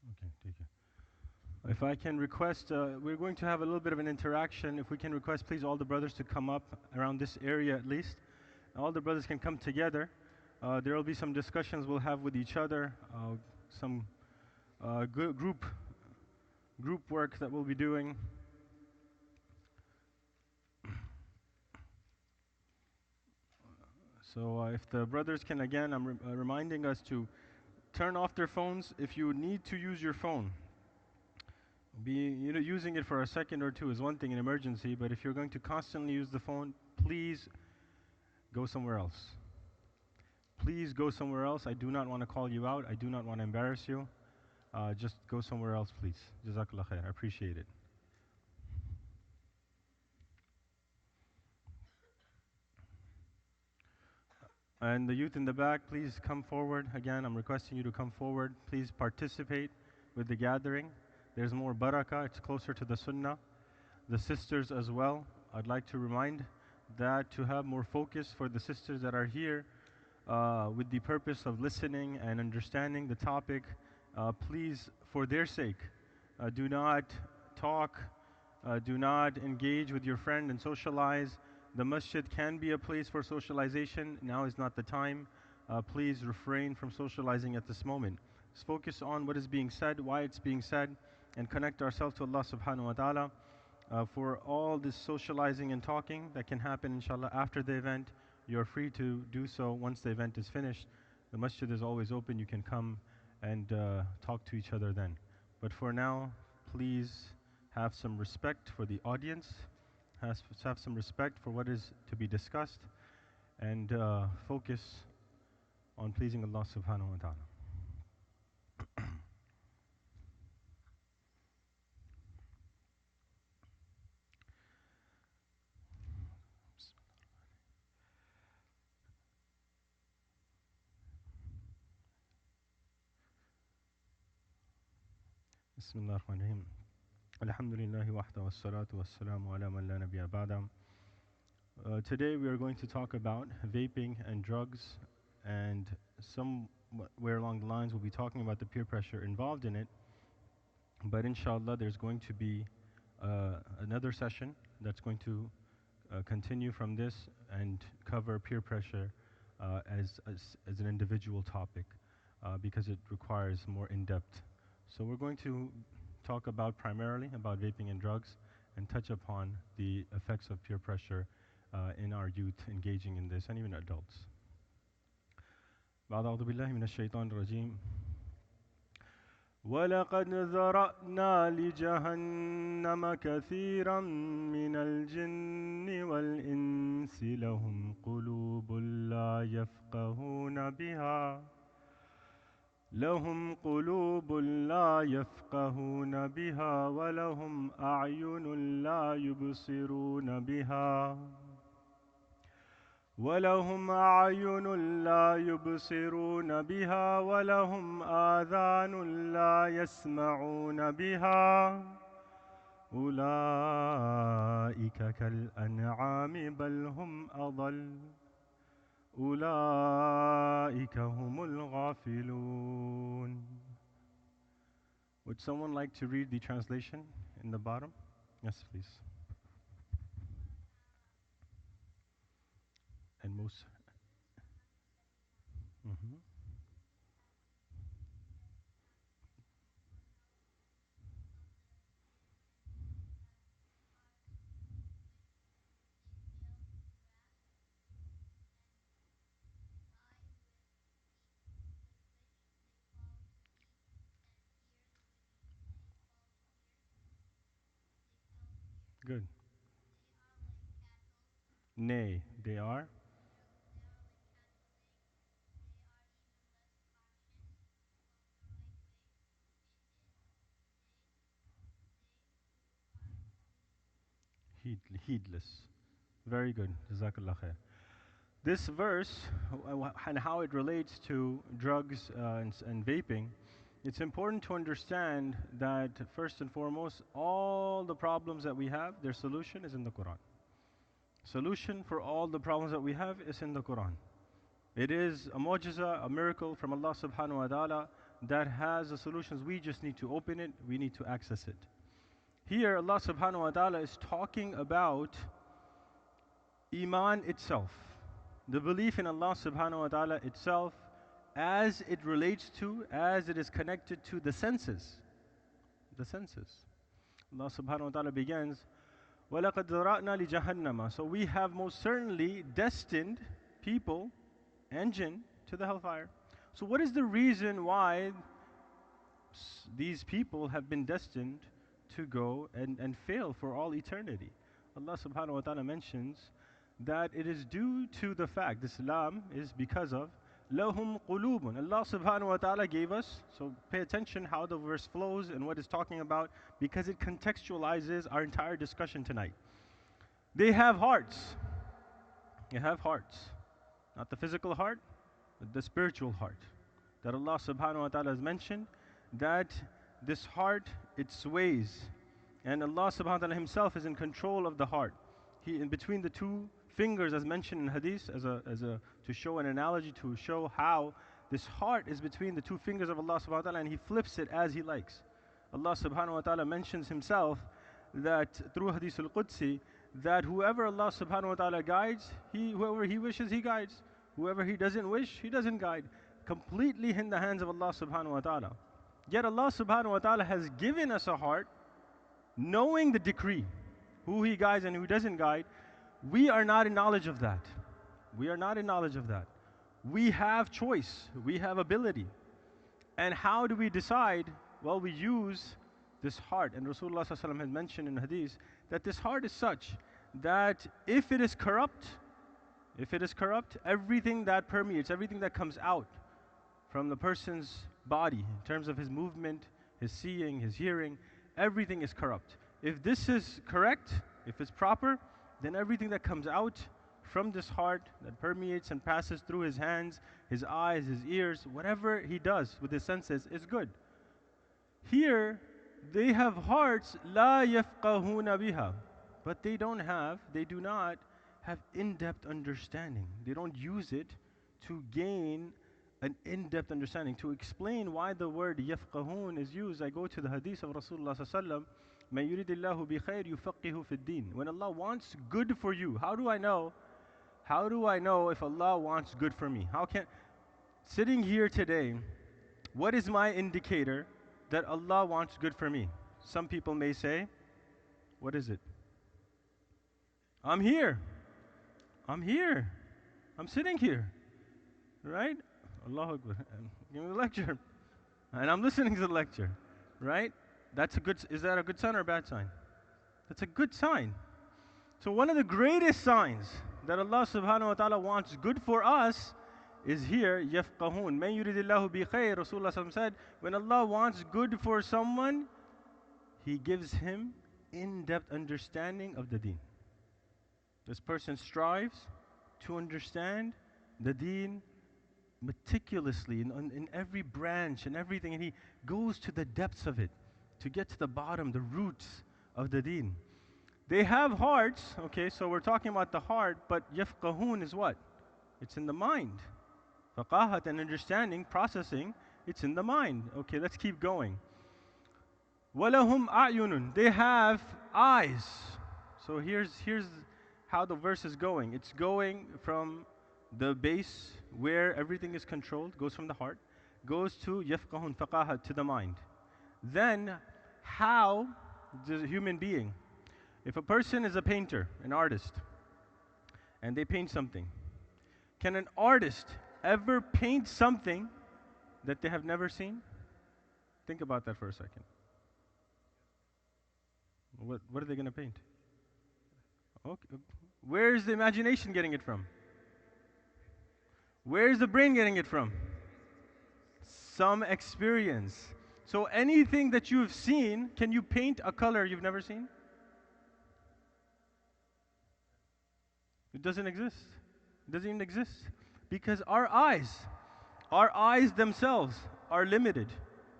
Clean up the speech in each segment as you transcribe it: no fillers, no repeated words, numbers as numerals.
Okay, take care. If I can request, we're going to have a little bit of an interaction. If we can request, please, all the brothers to come up around this area at least. All the brothers can come together. There will be some discussions we'll have with each other, some group work that we'll be doing. So if the brothers can again, I'm reminding us to turn off their phones if you need to use your phone. Using it for a second or two is one thing in emergency, but if you're going to constantly use the phone, please go somewhere else. Please go somewhere else. I do not want to call you out. I do not want to embarrass you. Just go somewhere else, please. Jazakallah khair. I appreciate it. And the youth in the back, please come forward. Again, I'm requesting you to come forward. Please participate with the gathering. There's more barakah. It's closer to the sunnah. The sisters as well. I'd like to remind that to have more focus for the sisters that are here with the purpose of listening and understanding the topic, please, for their sake, do not talk, do not engage with your friend and socialize. The masjid can be a place for socialization. Now is not the time. Please refrain from socializing at this moment. Let's focus on what is being said, why it's being said, and connect ourselves to Allah subhanahu wa ta'ala. For all this socializing and talking that can happen, inshallah, after the event, you're free to do so once the event is finished. The masjid is always open. You can come and talk to each other then. But for now, please have some respect for the audience, have some respect for what is to be discussed, and focus on pleasing Allah subhanahu wa ta'ala. Bismillah ar-Rahman ar-Rahim. Alhamdulillahi wahda wa salatu wa salamu ala man la nabiyya ba'da. Today we are going to talk about vaping and drugs, and somewhere along the lines we'll be talking about the peer pressure involved in it. But inshallah, there's going to be another session that's going to continue from this and cover peer pressure as an individual topic because it requires more in-depth. So we're going to talk about primarily about vaping and drugs and touch upon the effects of peer pressure in our youth engaging in this and even adults. بعد أعوذ بالله من الشيطان الرجيم ولقد ذرأنا لجهنم كثيرا من الجن والإنس لهم قلوب لا يفقهون بها ولهم أعين لا يبصرون بها ولهم آذان لا يسمعون بها أولئك كالأنعام بل هم أضل أولئك هم الغافلون. Would someone like to read the translation in the bottom? Yes, please. And most. Mm-hmm. Good. Nay, they are heedless. Very good. Jazakallah khair. This verse and how it relates to drugs and vaping, it's important to understand that first and foremost, all the problems that we have, their solution is in the Quran. Solution for all the problems that we have is in the Quran. It is a mu'jiza, a miracle from Allah subhanahu wa ta'ala that has the solutions. We just need to open it, we need to access it. Here, Allah subhanahu wa ta'ala is talking about Iman itself, the belief in Allah subhanahu wa ta'ala itself, as it relates to, as it is connected to the senses. The senses. Allah subhanahu wa ta'ala begins, وَلَقَدْ ذَرَأْنَا لِجَهَنَّمَ. So we have most certainly destined people and jinn to the hellfire. So what is the reason why these people have been destined to go and fail for all eternity? Allah subhanahu wa ta'ala mentions that it is due to the fact, Islam is because of lahum qulubun. Allah subhanahu wa ta'ala gave us, so pay attention how the verse flows and what it's talking about, because it contextualizes our entire discussion tonight. They have hearts. They have hearts. Not the physical heart, but the spiritual heart. That Allah subhanahu wa ta'ala has mentioned that this heart, it sways. And Allah subhanahu wa ta'ala himself is in control of the heart. He, in between the two fingers, as mentioned in hadith, to show an analogy, to show how this heart is between the two fingers of Allah subhanahu wa ta'ala, and He flips it as He likes. Allah subhanahu wa ta'ala mentions Himself that through hadith al-Qudsi, that whoever Allah subhanahu wa ta'ala guides, whoever He wishes, He guides. Whoever He doesn't wish, He doesn't guide. Completely in the hands of Allah subhanahu wa ta'ala. Yet Allah subhanahu wa ta'ala has given us a heart, knowing the decree, who He guides and who doesn't guide. We are not in knowledge of that. We are not in knowledge of that. We have choice. We have ability. And how do we decide? Well, we use this heart. And Rasulullah sallallahu alaihi wasallam had mentioned in hadith that this heart is such that if it is corrupt, everything that permeates, everything that comes out from the person's body, in terms of his movement, his seeing, his hearing, everything is corrupt. If this is correct, if it's proper, then everything that comes out from this heart, that permeates and passes through his hands, his eyes, his ears, whatever he does with his senses is good. Here, they have hearts, la yafqahuna biha, but they do not have in-depth understanding. They don't use it to gain an in-depth understanding. To explain why the word yafqahun is used, I go to the hadith of Rasulullah sallallahu alaihi wasallam. مَن يُرِدِ اللَّهُ بِخَيْرٍ يُفَقِّهُ فِي الدِّينِ. When Allah wants good for you, how do I know? How do I know if Allah wants good for me? Sitting here today, what is my indicator that Allah wants good for me? Some people may say, what is it? I'm here. I'm sitting here. Right? Allahu Akbar. Give me the lecture. And I'm listening to the lecture. Right? Is that a good sign or a bad sign? That's a good sign. So one of the greatest signs that Allah subhanahu wa ta'ala wants good for us is here, yafqahun. Man yuridillahu bi khair. Rasulullah said, when Allah wants good for someone, He gives him in-depth understanding of the deen. This person strives to understand the deen meticulously in every branch and everything, and he goes to the depths of it to get to the bottom, the roots of the deen. They have hearts, okay, so we're talking about the heart, but yafqahun is what? It's in the mind. Faqahat and understanding, processing, it's in the mind. Okay, let's keep going. وَلَهُمْ أَعْيُنٌ. They have eyes. So here's how the verse is going. It's going from the base where everything is controlled, goes from the heart, goes to yafqahun, faqahat, to the mind. Then, how does a human being, if a person is a painter, an artist, and they paint something, can an artist ever paint something that they have never seen? Think about that for a second. What are they going to paint? Okay. Where is the imagination getting it from? Where is the brain getting it from? Some experience. So anything that you've seen, can you paint a color you've never seen? It doesn't exist. It doesn't even exist. Because our eyes themselves are limited.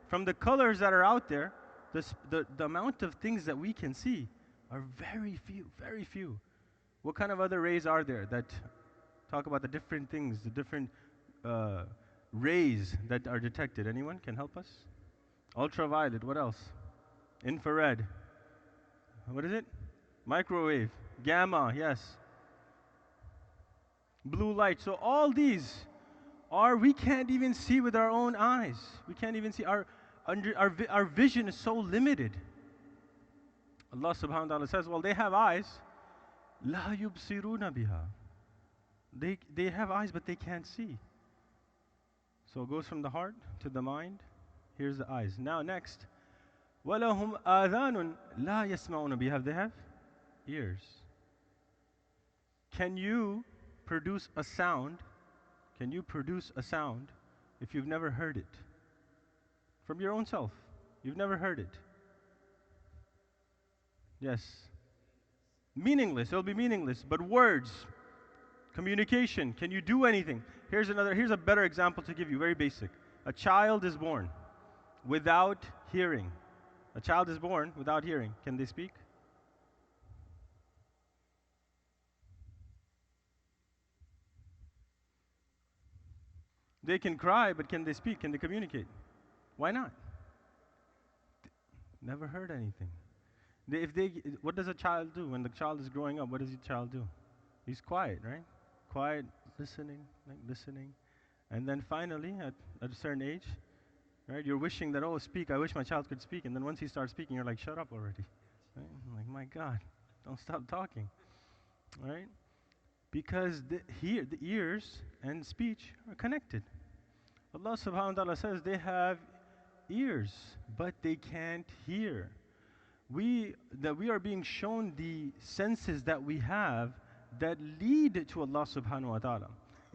From the colors that are out there, the amount of things that we can see are very few, very few. What kind of other rays are there that talk about the different things, the different rays that are detected. Anyone can help us? Ultraviolet, what else? Infrared. What is it? Microwave. Gamma, yes. Blue light. So all these are, we can't even see with our own eyes. We can't even see. Our vision is so limited. Allah subhanahu wa ta'ala says, well, they have eyes. La yubsiruna biha. They have eyes, but they can't see. So it goes from the heart to the mind. Here's the eyes. Now next, وَلَهُمْ آذَانٌ لَا يَسْمَعُونَ بِهَا. They have ears. Can you produce a sound? Can you produce a sound if you've never heard it? From your own self. You've never heard it. Yes. Meaningless. It'll be meaningless. But words, communication, can you do anything? Here's a better example to give you, very basic. A child is born without hearing. A child is born without hearing. Can they speak? They can cry, but can they speak? Can they communicate? Why not? Never heard anything. What does a child do when the child is growing up? What does the child do? He's quiet, right? Quiet, listening, listening. And then finally, at a certain age, right, you're wishing that, oh, speak, I wish my child could speak. And then once he starts speaking, you're like, shut up already. Right? I'm like, my God, don't stop talking. Right? Because the ears and speech are connected. Allah subhanahu wa ta'ala says they have ears, but they can't hear. We are being shown the senses that we have that lead to Allah subhanahu wa ta'ala,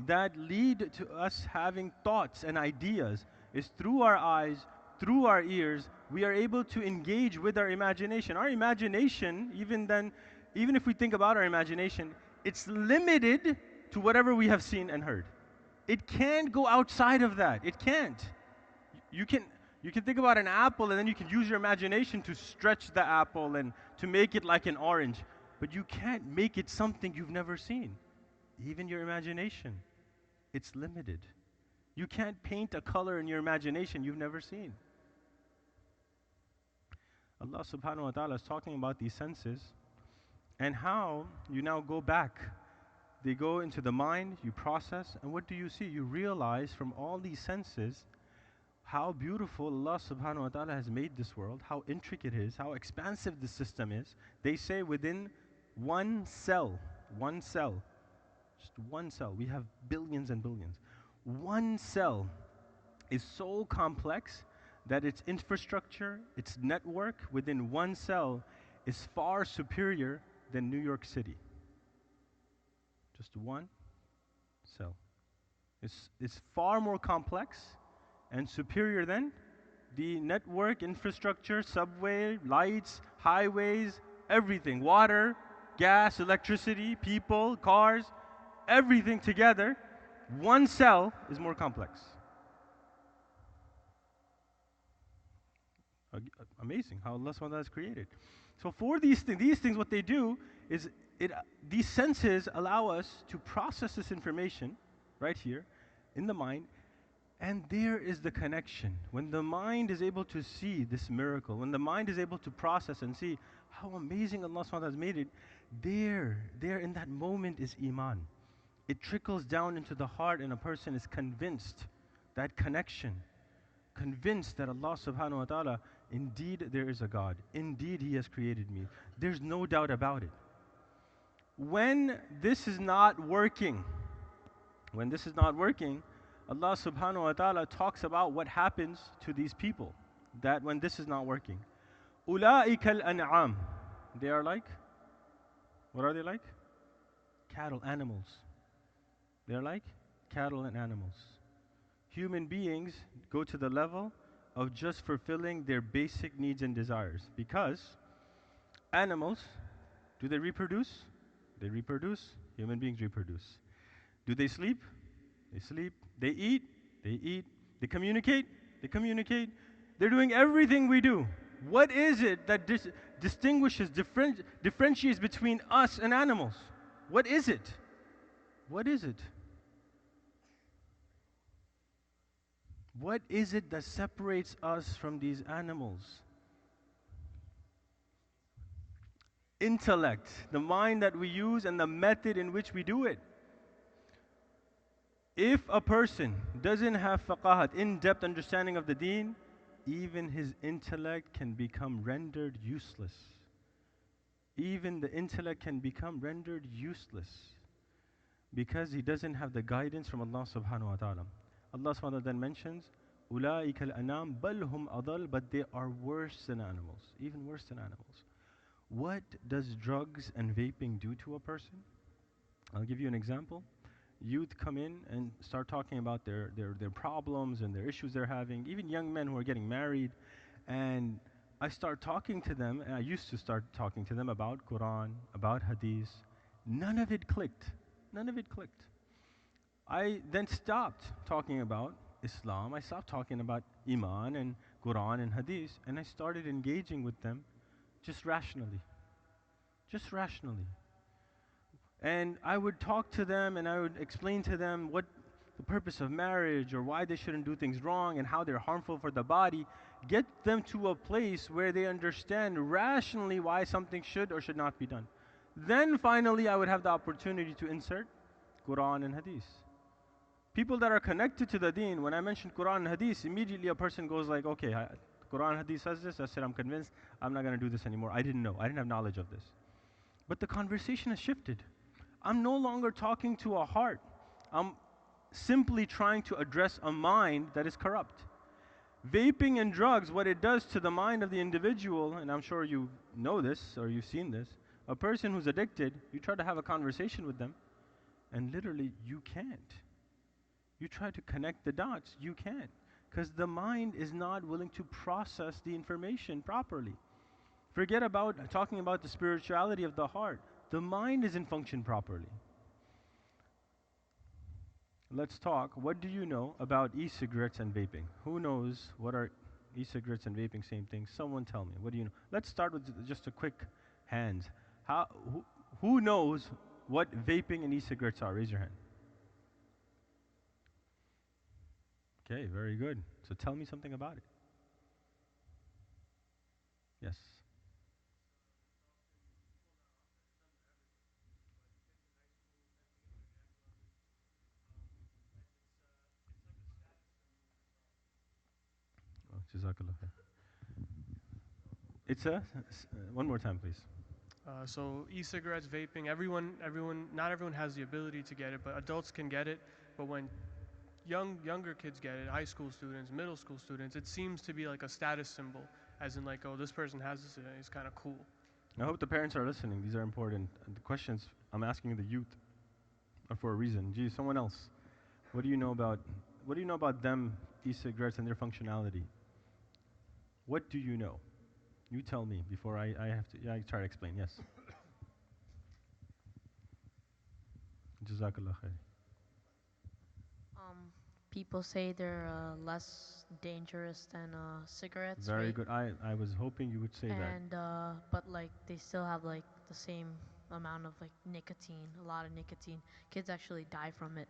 that lead to us having thoughts and ideas. Is through our eyes, through our ears, we are able to engage with our imagination. Our imagination, even if we think about our imagination, it's limited to whatever we have seen and heard. It can't go outside of that. It can't. You can think about an apple, and then you can use your imagination to stretch the apple and to make it like an orange. But you can't make it something you've never seen. Even your imagination, it's limited. You can't paint a color in your imagination you've never seen. Allah subhanahu wa ta'ala is talking about these senses and how you now go back. They go into the mind, you process, and what do you see? You realize from all these senses how beautiful Allah subhanahu wa ta'ala has made this world, how intricate it is, how expansive the system is. They say within one cell, just one cell, we have billions and billions. One cell is so complex that its infrastructure, its network within one cell is far superior than New York City. Just one cell. It's far more complex and superior than the network, infrastructure, subway, lights, highways, everything, water, gas, electricity, people, cars, everything together. One cell is more complex. Amazing how Allah SWT has created. So for these things, what they do is these senses allow us to process this information right here in the mind, and there is the connection. When the mind is able to see this miracle, when the mind is able to process and see how amazing Allah SWT has made it, there in that moment is Iman. It trickles down into the heart, and a person is convinced, that connection, convinced that Allah subhanahu wa ta'ala, indeed there is a God. Indeed He has created me. There's no doubt about it. When this is not working, Allah subhanahu wa ta'ala talks about what happens to these people, that when this is not working. أُولَٰئِكَ الْأَنْعَامِ. They are like, what are they like? Cattle, animals. They're like cattle and animals. Human beings go to the level of just fulfilling their basic needs and desires. Because animals, do they reproduce? They reproduce. Human beings reproduce. Do they sleep? They sleep. They eat? They eat. They communicate? They communicate. They're doing everything we do. What is it that distinguishes, differentiates between us and animals? What is it? What is it? What is it that separates us from these animals? Intellect, the mind that we use and the method in which we do it. If a person doesn't have faqahat, in-depth understanding of the deen, even his intellect can become rendered useless. Even the intellect can become rendered useless because he doesn't have the guidance from Allah subhanahu wa ta'ala. Allah subhanahu wa ta'ala then mentions, أُولَٰئِكَ الْأَنَامِ بَلْ هُمْ أَضَلْ, but they are worse than animals, even worse than animals. What does drugs and vaping do to a person? I'll give you an example. Youth come in and start talking about their problems and their issues they're having, even young men who are getting married. And I start talking to them, and I used to start talking to them about Quran, about Hadith. None of it clicked. None of it clicked. I then stopped talking about Islam. I stopped talking about Iman and Quran and Hadith, and I started engaging with them just rationally. Just rationally. And I would talk to them and I would explain to them what the purpose of marriage or why they shouldn't do things wrong and how they're harmful for the body. Get them to a place where they understand rationally why something should or should not be done. Then finally I would have the opportunity to insert Quran and Hadith. People that are connected to the deen, when I mention Quran and Hadith, immediately a person goes like, okay, Quran and Hadith says this, I said I'm convinced, I'm not going to do this anymore. I didn't know, I didn't have knowledge of this. But the conversation has shifted. I'm no longer talking to a heart. I'm simply trying to address a mind that is corrupt. Vaping and drugs, what it does to the mind of the individual, and I'm sure you know this or you've seen this, a person who's addicted, you try to have a conversation with them, and literally you can't. You try to connect the dots, you can't. Because the mind is not willing to process the information properly. Forget about talking about the spirituality of the heart. The mind isn't functioning properly. Let's talk. What do you know about e-cigarettes and vaping? Who knows what are e-cigarettes and vaping? Same thing. Someone tell me. What do you know? Let's start with just a quick hands. Who knows what vaping and e-cigarettes are? Raise your hand. Okay, very good. So tell me something about it. Yes. Oh, Jazakallah khair. It's one more time, please. So e-cigarettes, vaping, not everyone has the ability to get it, but adults can get it. But when younger kids get it, high school students, middle school students, it seems to be like a status symbol, as in like, oh, this person has this, it's kind of cool. I hope the parents are listening. These are important. And the questions I'm asking the youth are for a reason. Gee, someone else. What do you know about them, e-cigarettes and their functionality? What do you know? You tell me before I have to. Yeah, I try to explain. Yes. Jazakallah khair. Um, People say they're less dangerous than cigarettes, Very right? good. I was hoping you would say that. And but like they still have like the same amount of like nicotine, a lot of nicotine. Kids actually die from it.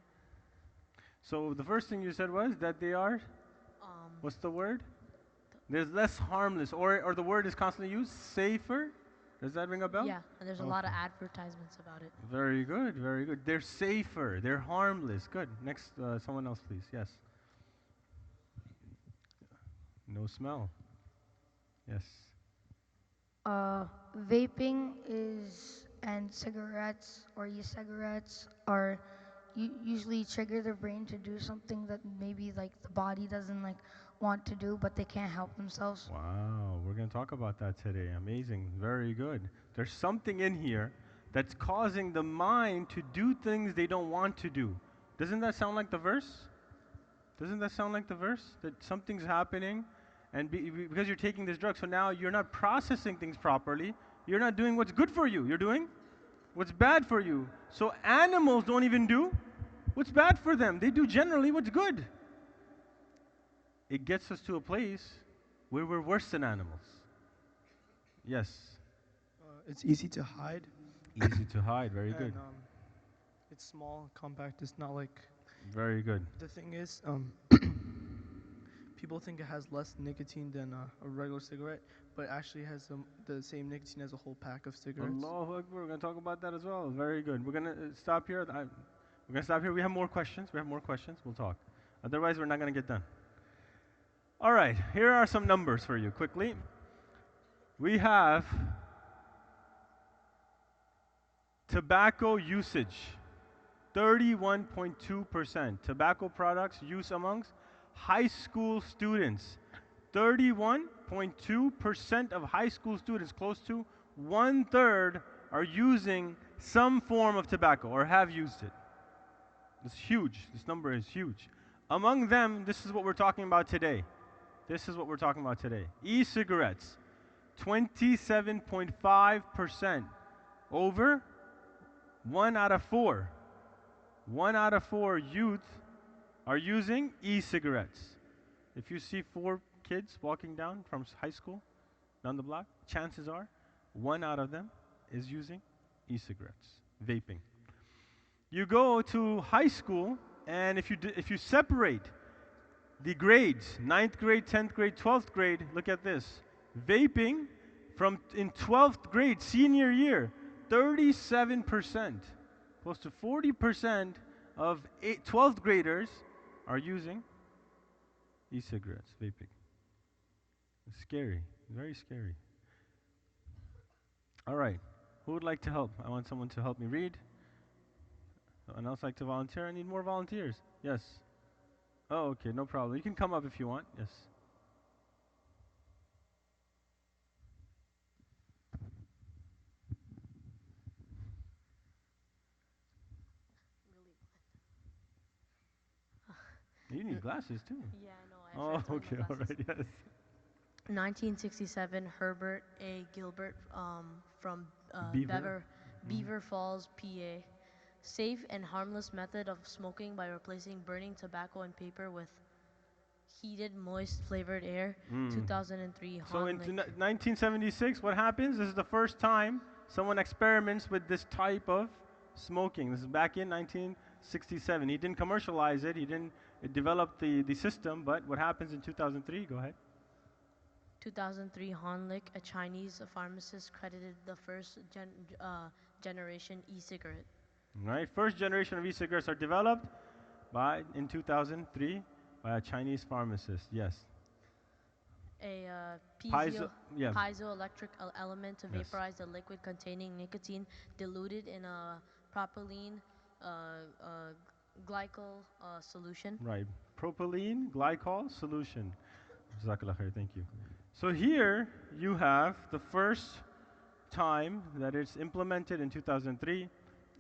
So the first thing you said was that they are. Um, What's the word? There's less harmless, or the word is constantly used. Safer. Does that ring a bell? yeah, and there's a lot of advertisements about it. Very good, very good. They're safer, they're harmless. Good. Next, someone else, please. Yes. No smell. Yes. Vaping is and cigarettes or e-cigarettes are usually trigger the brain to do something that maybe like the body doesn't like want to do, but they can't help themselves. Wow, we're going to talk about that today. Amazing. Very good. There's something in here that's causing the mind to do things they don't want to do. Doesn't that sound like the verse? Doesn't that sound like the verse? That something's happening, and because you're taking this drug, so now you're not processing things properly. You're not doing what's good for you. You're doing what's bad for you. So animals don't even do what's bad for them. They do generally what's good. It gets us to a place where we're worse than animals. Yes. It's easy to hide. Easy to hide. Very good. And, it's small, compact. It's not like. Very good. The thing is, people think it has less nicotine than a regular cigarette, but it actually has the same nicotine as a whole pack of cigarettes. Allahu Akbar. We're going to talk about that as well. Very good. We're going to stop here. We're going to stop here. We have more questions. We'll talk. Otherwise, we're not going to get done. All right. Here are some numbers for you quickly. We have tobacco usage, 31.2%. Tobacco products use amongst high school students. 31.2% of high school students, close to 1/3, are using some form of tobacco or have used it. It's huge. This number is huge. Among them, this is what we're talking about today. E-cigarettes, 27.5%. Over 1 out of 4. 1 out of 4 youth are using e-cigarettes. If you see 4 kids walking down from high school, down the block, chances are 1 out of them is using e-cigarettes, vaping. You go to high school, and if you separate the grades, 9th grade, 10th grade, 12th grade, look at this. Vaping in 12th grade, senior year, 37%. Close to 40% of 12th graders are using e-cigarettes, vaping. It's scary, very scary. All right, who would like to help? I want someone to help me read. Someone else like to volunteer? I need more volunteers. Yes. Oh, okay, no problem. You can come up if you want. Yes. You need glasses too. Yeah, I know. Oh, okay, all right, yes. 1967, Herbert A. Gilbert from Beaver. Beaver Falls, PA. Safe and harmless method of smoking by replacing burning tobacco and paper with heated, moist, flavored air. 2003, So in Honlick. 1976, what happens? This is the first time someone experiments with this type of smoking. This is back in 1967. He didn't commercialize it. He didn't develop the system. But what happens in 2003? Go ahead. 2003, Honlick, a Chinese pharmacist, credited the first generation e-cigarette. Right. First generation of e-cigarettes are developed in 2003 by a Chinese pharmacist. Yes. A Yeah. piezoelectric element to Yes. vaporize the liquid containing nicotine diluted in a propylene glycol solution. Right. Propylene glycol solution. Jazakallah khair. Thank you. So here you have the first time that it's implemented in 2003,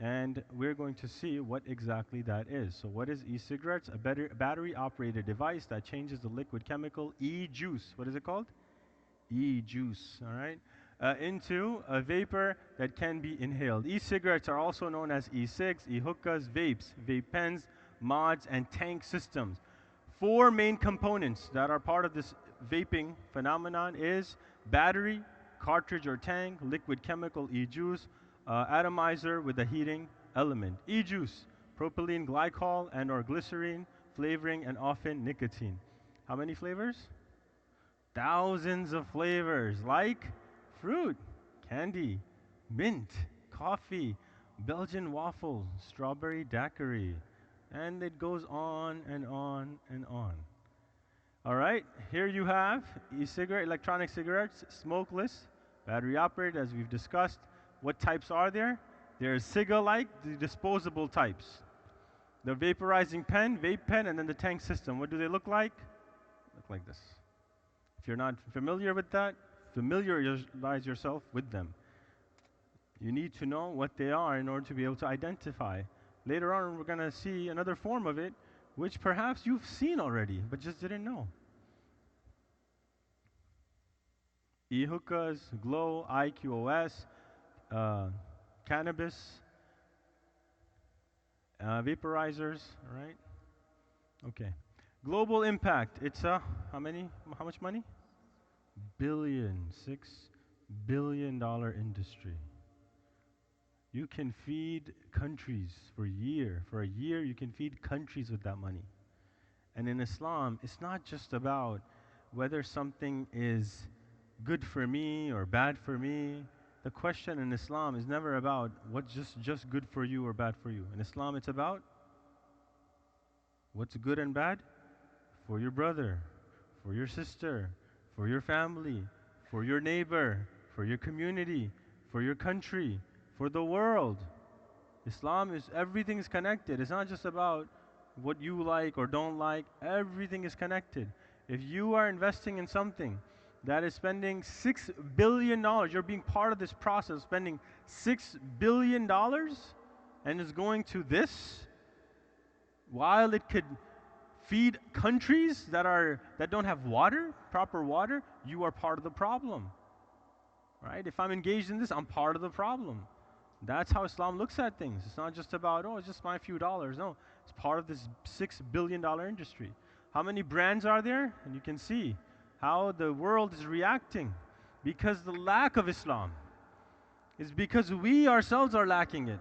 and we're going to see what exactly that is. So what is e-cigarettes? A battery-operated device that changes the liquid chemical e-juice. What is it called? E-juice, all right? Into a vapor that can be inhaled. E-cigarettes are also known as e-cigs, e-hookahs, vapes, vape pens, mods, and tank systems. 4 main components that are part of this vaping phenomenon is battery, cartridge or tank, liquid chemical e-juice, atomizer with a heating element. E-juice, propylene glycol and or glycerine, flavoring, and often nicotine. How many flavors? Thousands of flavors, like fruit, candy, mint, coffee, Belgian waffle, strawberry daiquiri, and it goes on and on and on. All right, here you have e-cigarette, electronic cigarettes, smokeless, battery operated, as we've discussed. What types are there? There's Ciga-like, the disposable types. The vaporizing pen, vape pen, and then the tank system. What do they look like? Look like this. If you're not familiar with that, familiarize yourself with them. You need to know what they are in order to be able to identify. Later on, we're going to see another form of it, which perhaps you've seen already, but just didn't know. E-hookahs, glow, IQOS, cannabis, vaporizers, all right? Okay. Global impact, it's how much money? $6 billion industry. You can feed countries for a year. For a year, you can feed countries with that money. And in Islam, it's not just about whether something is good for me or bad for me. The question in Islam is never about what's just good for you or bad for you. In Islam, it's about what's good and bad for your brother, for your sister, for your family, for your neighbor, for your community, for your country, for the world. Islam is everything is connected. It's not just about what you like or don't like. Everything is connected. If you are investing in something that is spending $6 billion, you're being part of this process, spending $6 billion, and is going to this, while it could feed countries that don't have water, proper water, you are part of the problem. Right? If I'm engaged in this, I'm part of the problem. That's how Islam looks at things. It's not just about, oh, it's just my few dollars. No, it's part of this $6 billion industry. How many brands are there? And you can see how the world is reacting because the lack of Islam is because we ourselves are lacking it.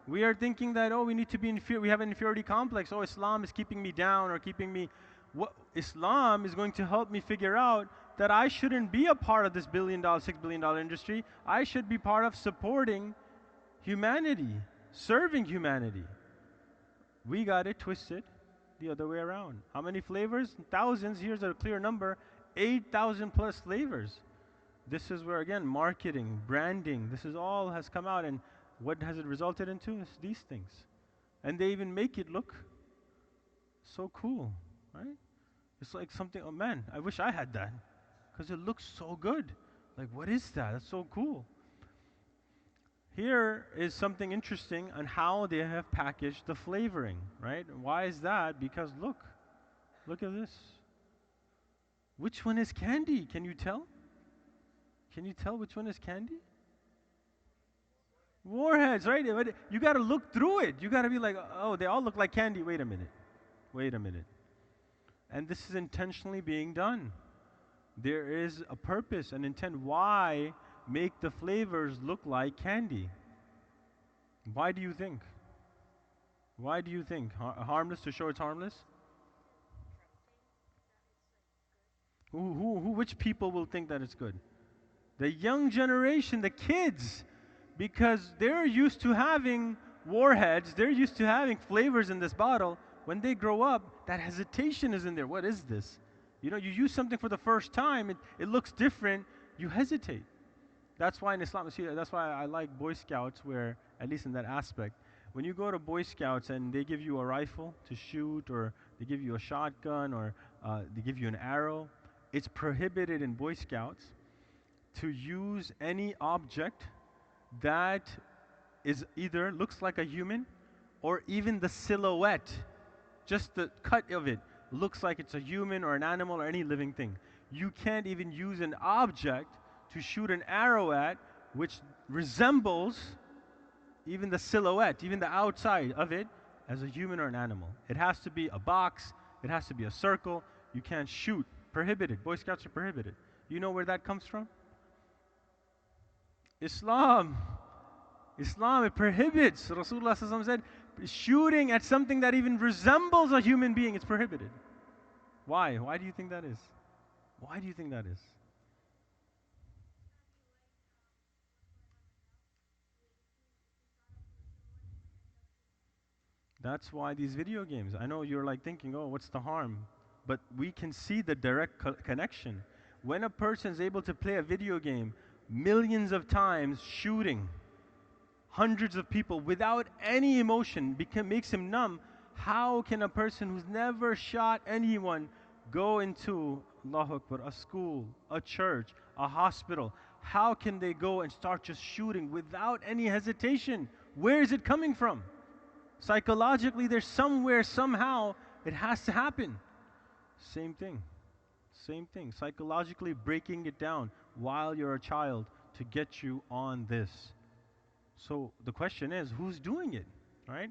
We are thinking that, oh, we need to be inferior. We have an inferiority complex. Oh, Islam is keeping me down or keeping me. What Islam is going to help me figure out that I shouldn't be a part of this $6 billion industry. I should be part of supporting humanity, serving humanity. We got it twisted the other way around. How many flavors? Thousands. Here's a clear number: 8,000 plus flavors. This is where, again, marketing, branding, this is all has come out, and what has it resulted into? It's these things. And they even make it look so cool, right? It's like something, oh man, I wish I had that, because it looks so good. Like, what is that? That's so cool. Here is something interesting on how they have packaged the flavoring, right? Why is that? Because look at this. Which one is candy? Can you tell? Can you tell which one is candy? Warheads, right? You got to look through it. You got to be like, oh, they all look like candy. Wait a minute. Wait a minute. And this is intentionally being done. There is a purpose, an intent. Why make the flavors look like candy? Why do you think? Why do you think? Harmless to show it's harmless? Which people will think that it's good? The young generation, the kids, because they're used to having warheads, they're used to having flavors in this bottle. When they grow up, that hesitation is in there. What is this? You know, you use something for the first time, it looks different, you hesitate. That's why in Islam, see, that's why I like Boy Scouts, where, at least in that aspect, when you go to Boy Scouts and they give you a rifle to shoot, or they give you a shotgun, or they give you an arrow, it's prohibited in Boy Scouts to use any object that is either looks like a human, or even the silhouette, just the cut of it, looks like it's a human or an animal or any living thing. You can't even use an object to shoot an arrow at which resembles even the silhouette, even the outside of it, as a human or an animal. It has to be a box, it has to be a circle. You can't shoot. Prohibited. Boy Scouts are prohibited. You know where that comes from? Islam. Islam, it prohibits. Rasulullah ﷺ said, shooting at something that even resembles a human being, it's prohibited. Why? Why do you think that is? Why do you think that is? That's why these video games, I know you're like thinking, oh, what's the harm? But we can see the direct connection. When a person is able to play a video game millions of times, shooting hundreds of people without any emotion, makes him numb, how can a person who's never shot anyone go into, Allahu Akbar, a school, a church, a hospital? How can they go and start just shooting without any hesitation? Where is it coming from? Psychologically, there's somewhere, somehow, it has to happen. Same thing. Same thing. Psychologically breaking it down while you're a child to get you on this. So the question is, who's doing it? Right?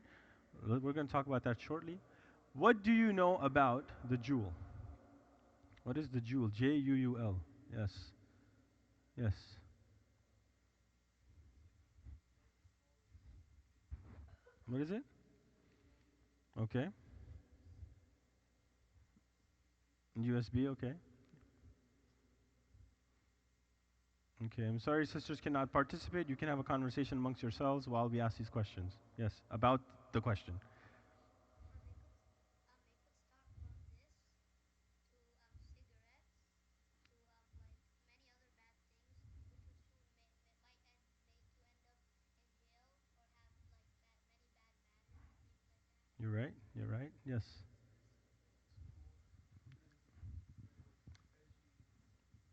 We're going to talk about that shortly. What do you know about the JUUL? What is the JUUL? J-U-U-L. Yes. Yes. What is it? Okay. USB, okay. Okay, I'm sorry sisters cannot participate. You can have a conversation amongst yourselves while we ask these questions. Yes, about the question. You're right, you're right, yes.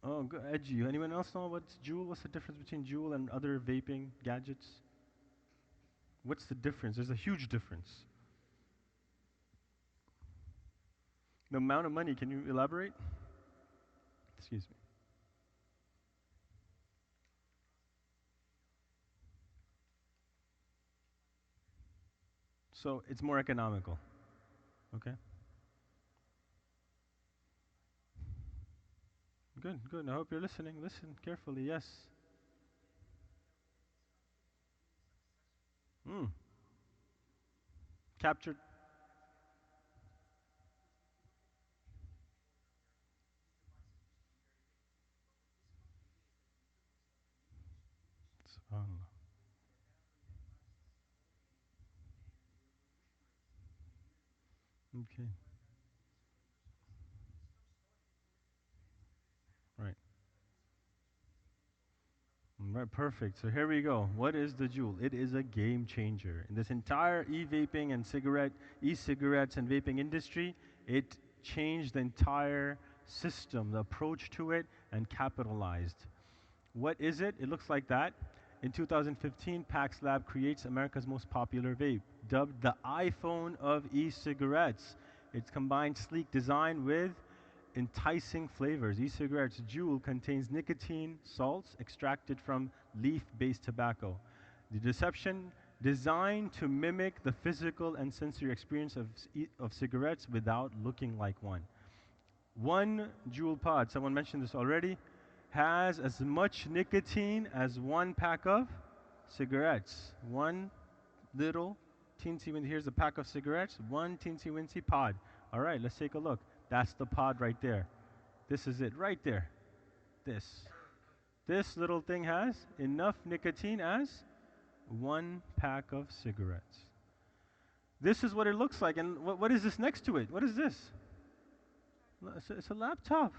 Oh, good, edgy. Anyone else know what's JUUL? What's the difference between JUUL and other vaping gadgets? What's the difference? There's a huge difference. The amount of money, can you elaborate? Excuse me. So it's more economical. Okay. Good, good. I hope you're listening. Listen carefully. Yes. Mm. Captured. Subhanallah. Okay. Right. Right. Perfect. So here we go. What is the JUUL? It is a game changer in this entire e-vaping and e-cigarettes and vaping industry. It changed the entire system, the approach to it, and capitalized. What is it? It looks like that. In 2015, Pax Lab creates America's most popular vape, dubbed the iPhone of e-cigarettes. It combines sleek design with enticing flavors. E-cigarettes JUUL contains nicotine salts extracted from leaf-based tobacco. The Deception, designed to mimic the physical and sensory experience of cigarettes without looking like one. One JUUL pod, someone mentioned this already, has as much nicotine as one pack of cigarettes. One little teensy wincy, here's a pack of cigarettes, one teensy wincy pod. All right, let's take a look. That's the pod right there. This is it right there. This. This little thing has enough nicotine as one pack of cigarettes. This is what it looks like. And what is this next to it? What is this? It's a laptop.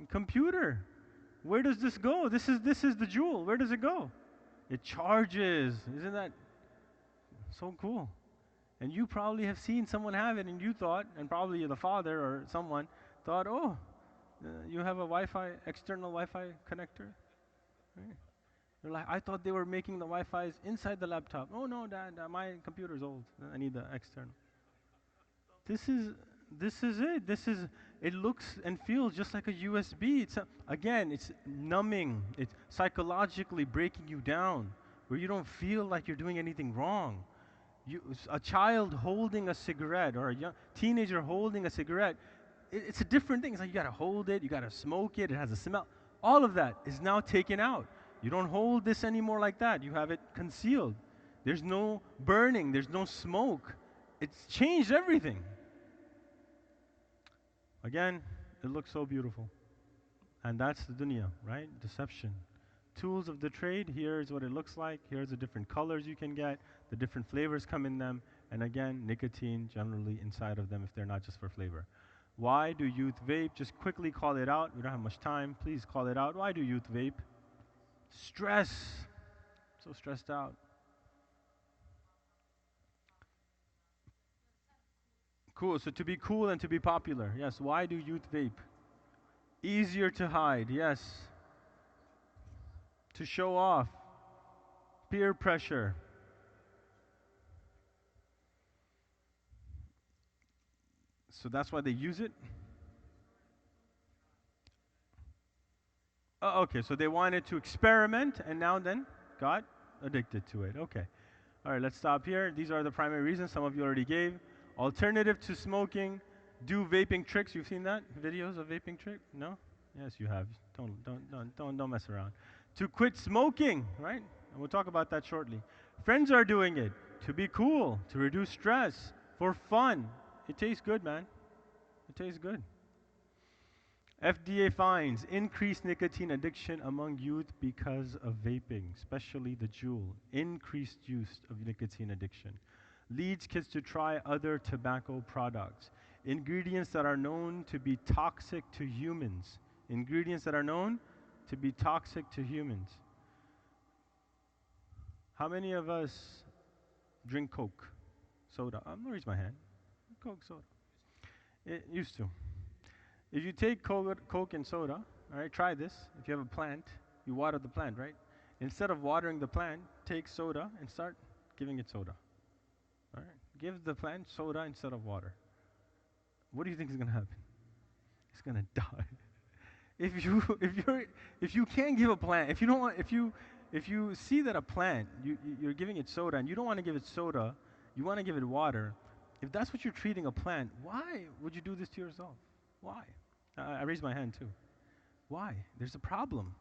A computer. Where does this go? This is the JUUL. Where does it go? It charges. Isn't that so cool? And you probably have seen someone have it, and you thought, and probably the father or someone thought, oh, you have a Wi-Fi, external Wi-Fi connector. Right? They're like, I thought they were making the Wi-Fi's inside the laptop. Oh no, Dad, my computer's old. I need the external. This is this is it. It looks and feels just like a USB. Again, it's numbing. It's psychologically breaking you down, where you don't feel like you're doing anything wrong. A child holding a cigarette or a young teenager holding a cigarette, it's a different thing. It's like you gotta hold it, you gotta smoke it, it has a smell. All of that is now taken out. You don't hold this anymore like that. You have it concealed. There's no burning, there's no smoke. It's changed everything. Again, it looks so beautiful. And that's the dunya, right? Deception. Tools of the trade, here's what it looks like. Here's the different colors you can get, the different flavors come in them, and again, nicotine generally inside of them if they're not just for flavor. Why do youth vape? Just quickly call it out. We don't have much time. Please call it out. Why do youth vape? Stress. So stressed out. Cool. So to be cool and to be popular. Yes. Why do youth vape? Easier to hide. Yes. To show off. Peer pressure. So that's why they use it? Oh, okay, so they wanted to experiment and now then got addicted to it. Okay. All right, let's stop here. These are the primary reasons some of you already gave. Alternative to smoking, do vaping tricks. You've seen that? Videos of vaping trick? No? Yes, you have. Don't mess around. To quit smoking, right? And we'll talk about that shortly. Friends are doing it to be cool, to reduce stress, for fun. It tastes good, man. It tastes good. FDA finds increased nicotine addiction among youth because of vaping, especially the JUUL. Increased use of nicotine addiction leads kids to try other tobacco products. Ingredients that are known to be toxic to humans. Ingredients that are known to be toxic to humans. How many of us drink Coke, soda? I'm gonna raise my hand. Coke, soda. It used to. If you take Coke and soda, all right, try this. If you have a plant, you water the plant, right? Instead of watering the plant, take soda and start giving it soda. All right, give the plant soda instead of water. What do you think is gonna happen? It's gonna die. If you can't give a plant, if you don't want, if you see that a plant you're giving it soda and you don't want to give it soda, you want to give it water. If that's what you're treating a plant, why would you do this to yourself? Why? I raise my hand too. Why? There's a problem.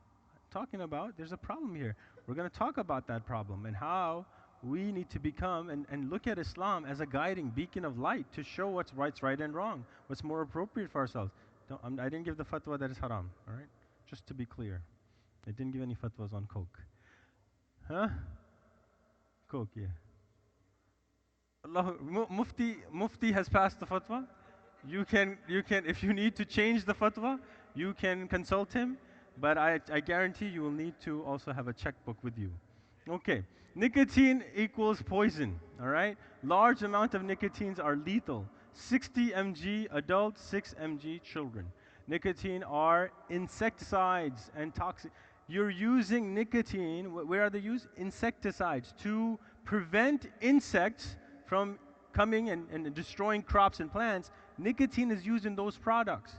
Talking about there's a problem here. We're going to talk about that problem and how we need to become and look at Islam as a guiding beacon of light to show what's right and wrong, what's more appropriate for ourselves. I didn't give the fatwa that is haram, all right? Just to be clear. I didn't give any fatwas on Coke. Huh? Coke, yeah. Allah, Mufti has passed the fatwa. You can, if you need to change the fatwa, you can consult him, but I guarantee you will need to also have a checkbook with you. Okay, nicotine equals poison, all right? Large amount of nicotines are lethal. 60 mg adults, 6 mg children. Nicotine are insecticides and toxic. You're using nicotine, where are they used? Insecticides, to prevent insects from coming and destroying crops and plants. Nicotine is used in those products.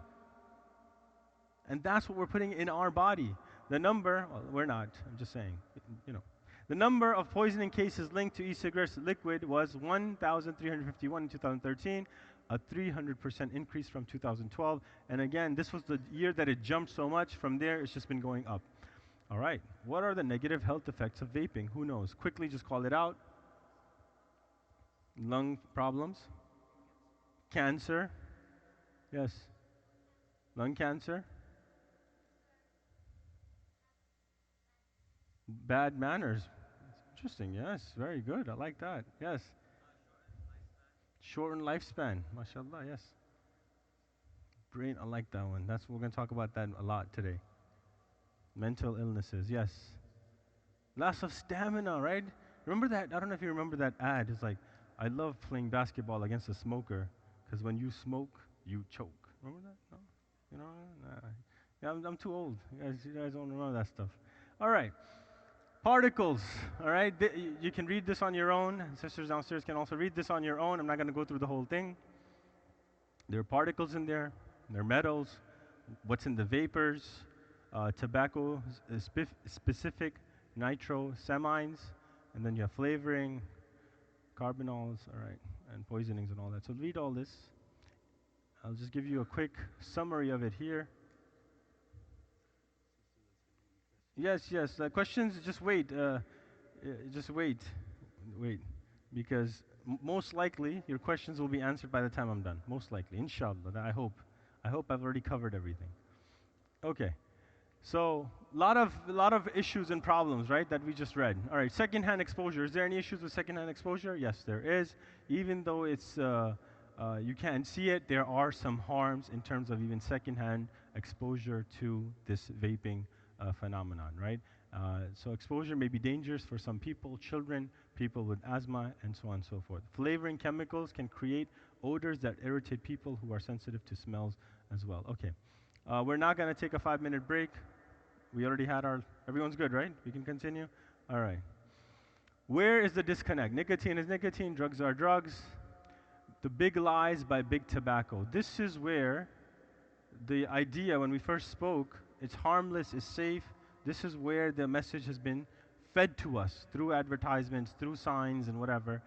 And that's what we're putting in our body. The number, well, we're not, I'm just saying, you know. The number of poisoning cases linked to e-cigarettes liquid was 1,351 in 2013, a 300% increase from 2012. And again, this was the year that it jumped so much. From there, it's just been going up. All right, what are the negative health effects of vaping? Who knows? Quickly, just call it out. Lung problems, cancer, yes, lung cancer, bad manners. Interesting, yes, very good, I like that, yes. Shortened lifespan, mashallah, yes. Brain, I like that one. We're going to talk about that a lot today. Mental illnesses, yes. Loss of stamina, right? Remember that? I don't know if you remember that ad. It's like, I love playing basketball against a smoker because when you smoke, you choke. Remember that? No? You know? Nah. Yeah, I'm too old. You guys don't remember that stuff. All right. Particles, all right? You can read this on your own. Sisters downstairs can also read this on your own. I'm not going to go through the whole thing. There are particles in there. There are metals. What's in the vapors? Tobacco specific nitrosamines. And then you have flavoring, carbanols, all right, and poisonings and all that. So read all this. I'll just give you a quick summary of it here. Yes, questions, just wait. Just wait, because most likely your questions will be answered by the time I'm done. Most likely, inshallah. I hope I've already covered everything. Okay, so lot of issues and problems, right, that we just read. All right, secondhand exposure. Is there any issues with secondhand exposure? Yes, there is. Even though it's you can't see it, there are some harms in terms of even secondhand exposure to this vaping phenomenon, right? So exposure may be dangerous for some people, children, people with asthma, and so on and so forth. Flavoring chemicals can create odors that irritate people who are sensitive to smells as well. Okay, we're not going to take a 5-minute break. We already had everyone's good, right? We can continue? All right. Where is the disconnect? Nicotine is nicotine, drugs are drugs. The big lies by big tobacco. This is where the idea, when we first spoke, it's harmless, it's safe. This is where the message has been fed to us through advertisements, through signs and whatever.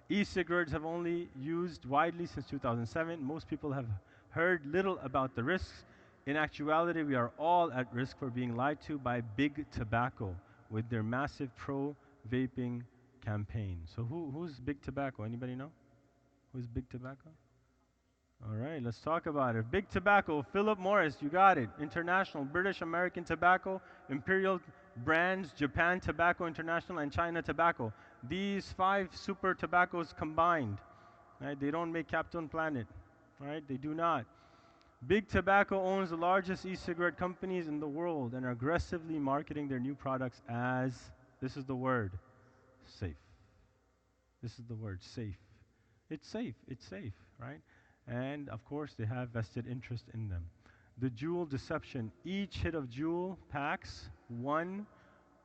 E-cigarettes have only used widely since 2007. Most people have heard little about the risks. In actuality, we are all at risk for being lied to by big tobacco with their massive pro-vaping campaign. So who's big tobacco? Anybody know? Who's big tobacco? All right, let's talk about it. Big Tobacco, Philip Morris, you got it. International, British American Tobacco, Imperial Brands, Japan Tobacco International, and China Tobacco. These 5 super tobaccos combined, right? They don't make Captain Planet, right? They do not. Big Tobacco owns the largest e-cigarette companies in the world and are aggressively marketing their new products as, this is the word, safe. This is the word, safe. It's safe, right? And of course, they have vested interest in them. The JUUL Deception, each hit of JUUL packs 1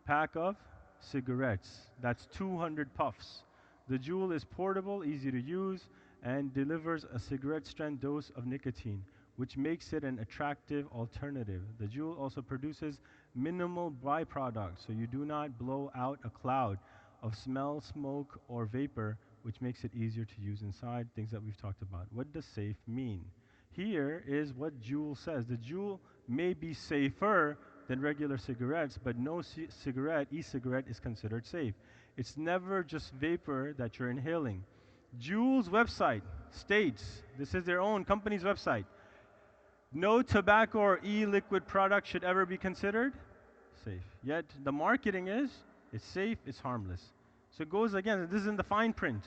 pack of cigarettes. That's 200 puffs. The JUUL is portable, easy to use, and delivers a cigarette strength dose of nicotine, which makes it an attractive alternative. The JUUL also produces minimal byproducts, so you do not blow out a cloud of smell, smoke, or vapor, which makes it easier to use inside, things that we've talked about. What does safe mean? Here is what JUUL says. The JUUL may be safer than regular cigarettes, but no e-cigarette is considered safe. It's never just vapor that you're inhaling. JUUL's website states, this is their own company's website, no tobacco or e-liquid product should ever be considered safe. Yet the marketing is, it's safe, it's harmless. So it goes again, this is in the fine print.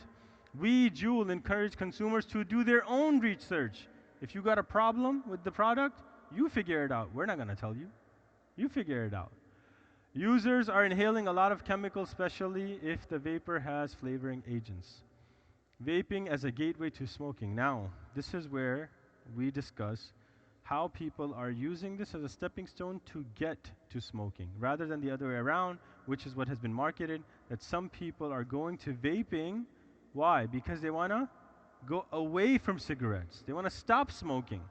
We, JUUL, encourage consumers to do their own research. If you got a problem with the product, you figure it out. We're not gonna tell you. You figure it out. Users are inhaling a lot of chemicals, especially if the vapor has flavoring agents. Vaping as a gateway to smoking. Now, this is where we discuss how people are using this as a stepping stone to get to smoking, rather than the other way around, which is what has been marketed, that some people are going to vaping. Why? Because they want to go away from cigarettes. They want to stop smoking,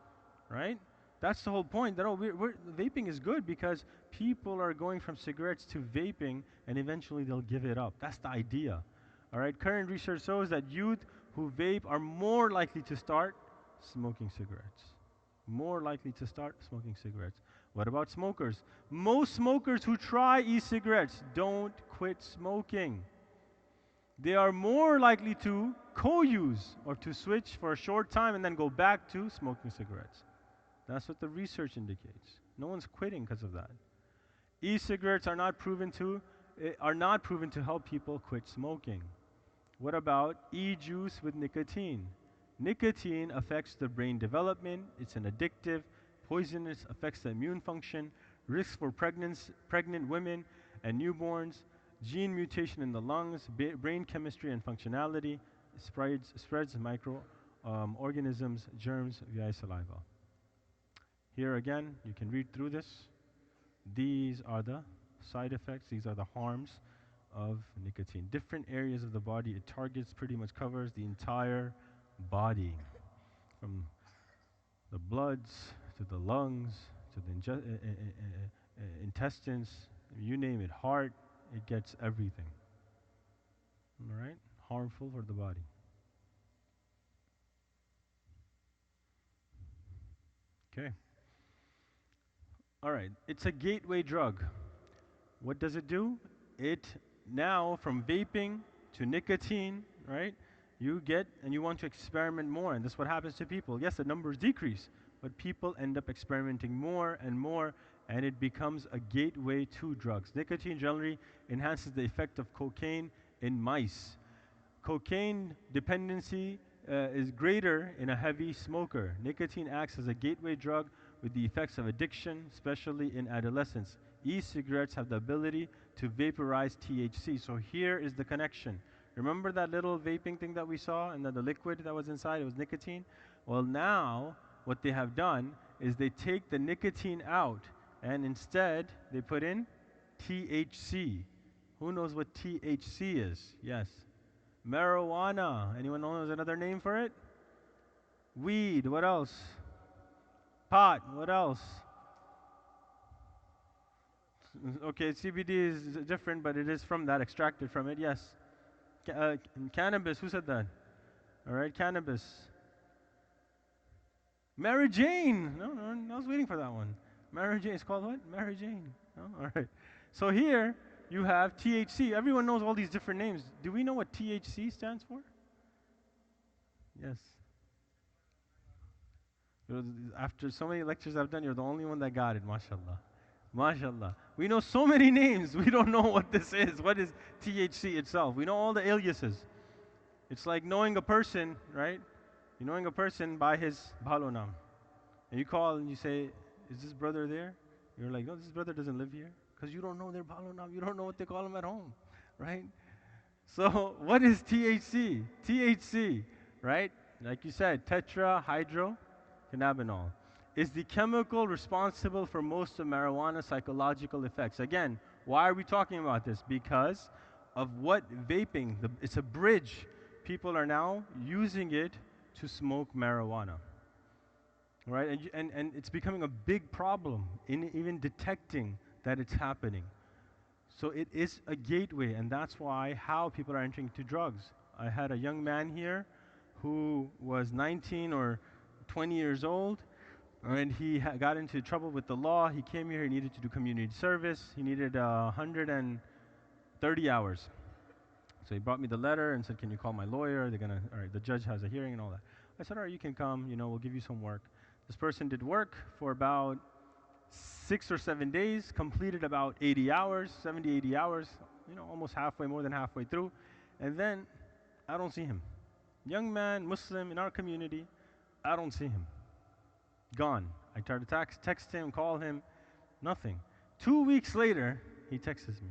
right? That's the whole point. That vaping is good because people are going from cigarettes to vaping, and eventually they'll give it up. That's the idea. All right. Current research shows that youth who vape are more likely to start smoking cigarettes. More likely to start smoking cigarettes. What about smokers? Most smokers who try e-cigarettes don't quit smoking. They are more likely to co-use or to switch for a short time and then go back to smoking cigarettes. That's what the research indicates. No one's quitting because of that. E-cigarettes are not proven to help people quit smoking. What about e-juice with nicotine? Nicotine affects the brain development. It's an addictive, poisonous, affects the immune function, risks for pregnant women and newborns, gene mutation in the lungs, brain chemistry and functionality, spreads microorganisms, germs via saliva. Here again, you can read through this. These are the side effects. These are the harms of nicotine. Different areas of the body it targets, pretty much covers the entire body, from the bloods to the lungs to the intestines, you name it, heart, it gets everything. All right? Harmful for the body. Okay. All right, it's a gateway drug. What does it do? It now, from vaping to nicotine, right? You get and you want to experiment more, and this is what happens to people. Yes, the numbers decrease, but people end up experimenting more and more, and it becomes a gateway to drugs. Nicotine generally enhances the effect of cocaine in mice. Cocaine dependency is greater in a heavy smoker. Nicotine acts as a gateway drug with the effects of addiction, especially in adolescents. E-cigarettes have the ability to vaporize THC. So here is the connection. Remember that little vaping thing that we saw, and then the liquid that was inside, it was nicotine? Well, now what they have done is they take the nicotine out, and instead they put in THC. Who knows what THC is? Yes. Marijuana. Anyone knows another name for it? Weed. What else? Pot. What else? Okay, CBD is different, but it is from that, extracted from it, yes. Cannabis, who said that? All right, cannabis. Mary Jane. No, I was waiting for that one. Mary Jane, it's called what? Mary Jane. No? All right. So here you have THC. Everyone knows all these different names. Do we know what THC stands for? Yes. After so many lectures I've done, you're the only one that got it, mashallah. MashaAllah. We know so many names. We don't know what this is. What is THC itself? We know all the aliases. It's like knowing a person, right? You're knowing a person by his bhalonam. And you call and you say, is this brother there? You're like, no, this brother doesn't live here. Because you don't know their bhalonam. You don't know what they call him at home, right? So what is THC? THC, right? Like you said, tetrahydrocannabinol is the chemical responsible for most of marijuana's psychological effects. Again, why are we talking about this? Because of what vaping, it's a bridge. People are now using it to smoke marijuana, right? And it's becoming a big problem in even detecting that it's happening. So it is a gateway, and that's why how people are entering to drugs. I had a young man here who was 19 or 20 years old, and he got into trouble with the law. He came here, he needed to do community service. He needed 130 hours. So he brought me the letter and said, can you call my lawyer? All right, the judge has a hearing and all that. I said, all right, you can come, we'll give you some work. This person did work for about 6 or 7 days, completed about 80 hours, 70, 80 hours, almost halfway, more than halfway through. And then I don't see him. Young man, Muslim in our community, I don't see him. Gone. I tried to text him, call him, nothing. 2 weeks later, he texts me.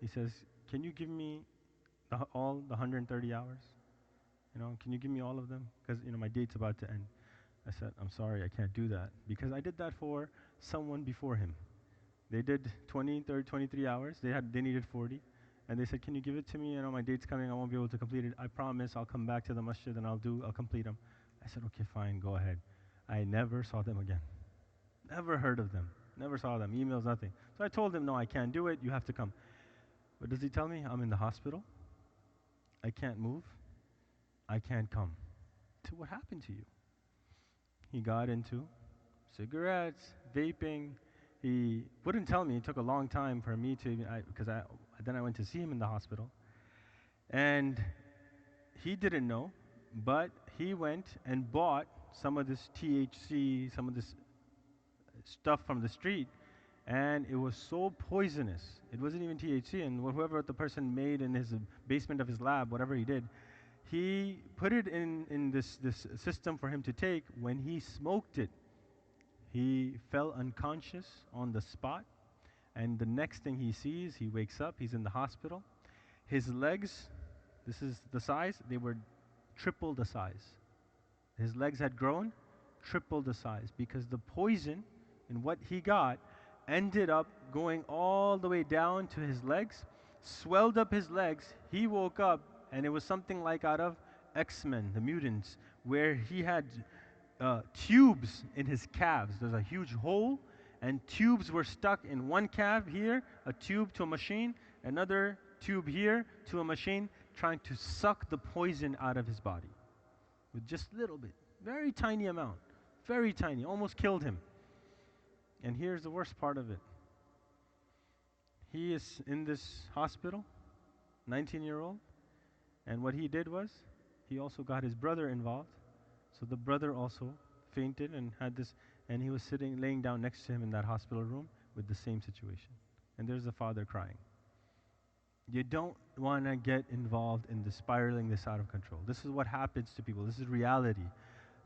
He says, can you give me all the 130 hours? Can you give me all of them? Because, my date's about to end. I said, I'm sorry, I can't do that. Because I did that for someone before him. They did 20, 30, 23 hours. They needed 40. And they said, can you give it to me? My date's coming. I won't be able to complete it. I promise I'll come back to the masjid and I'll complete them. I said, okay, fine, go ahead. I never saw them again. Never heard of them. Never saw them. Emails, nothing. So I told him, no, I can't do it. You have to come. What does he tell me? I'm in the hospital. I can't move. I can't come. So what happened to you? He got into cigarettes, vaping. He wouldn't tell me. It took a long time for me to, because then I went to see him in the hospital. And he didn't know, but he went and bought some of this THC, some of this stuff from the street, and it was so poisonous. It wasn't even THC, and whoever the person made in his basement of his lab, whatever he did, he put it in this system for him to take. When he smoked it, he fell unconscious on the spot, and the next thing he sees, he wakes up, he's in the hospital. His legs, this is the size, they were triple the size. His legs had grown triple the size because the poison in what he got ended up going all the way down to his legs, swelled up his legs. He woke up and it was something like out of X-Men, the mutants, where he had tubes in his calves. There's a huge hole and tubes were stuck in one calf here, a tube to a machine, another tube here to a machine, trying to suck the poison out of his body with just a little bit, very tiny amount, very tiny, almost killed him. And here's the worst part of it. He is in this hospital, 19-year-old, and what he did was, he also got his brother involved. So the brother also fainted and had this, and he was laying down next to him in that hospital room with the same situation. And there's the father crying. You don't want to get involved in spiraling this out of control. This is what happens to people. This is reality.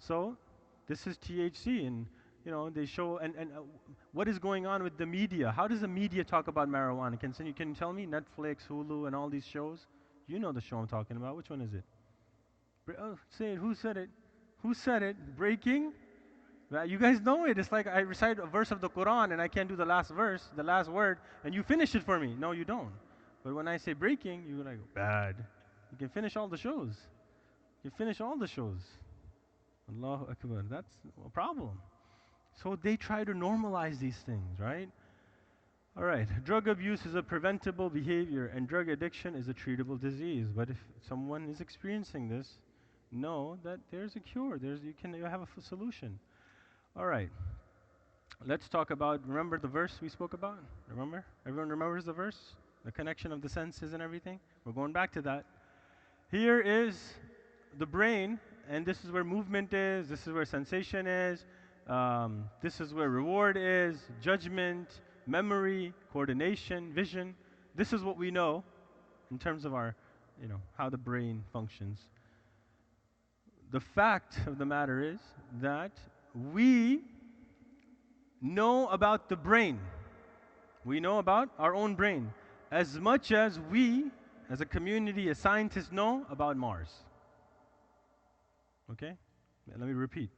So this is THC, and they show, and what is going on with the media? How does the media talk about marijuana? Can you tell me? Netflix, Hulu, and all these shows? You know the show I'm talking about. Which one is it? Say it. Who said it? Who said it? Breaking? You guys know it. It's like I recite a verse of the Quran and I can't do the last verse, the last word, and you finish it for me. No, you don't. But when I say breaking, you're like, bad. You can finish all the shows. You finish all the shows. Allahu Akbar. That's a problem. So they try to normalize these things, right? All right. Drug abuse is a preventable behavior and drug addiction is a treatable disease. But if someone is experiencing this, know that there's a cure. You have a solution. All right. Let's talk about, remember the verse we spoke about? Remember? Everyone remembers the verse? The connection of the senses and everything? We're going back to that. Here is the brain, and this is where movement is, this is where sensation is. This is where reward is, judgment, memory, coordination, vision. This is what we know in terms of our, how the brain functions. The fact of the matter is that we know about the brain. We know about our own brain as much as we, as a community, as scientists, know about Mars. Okay? Let me repeat.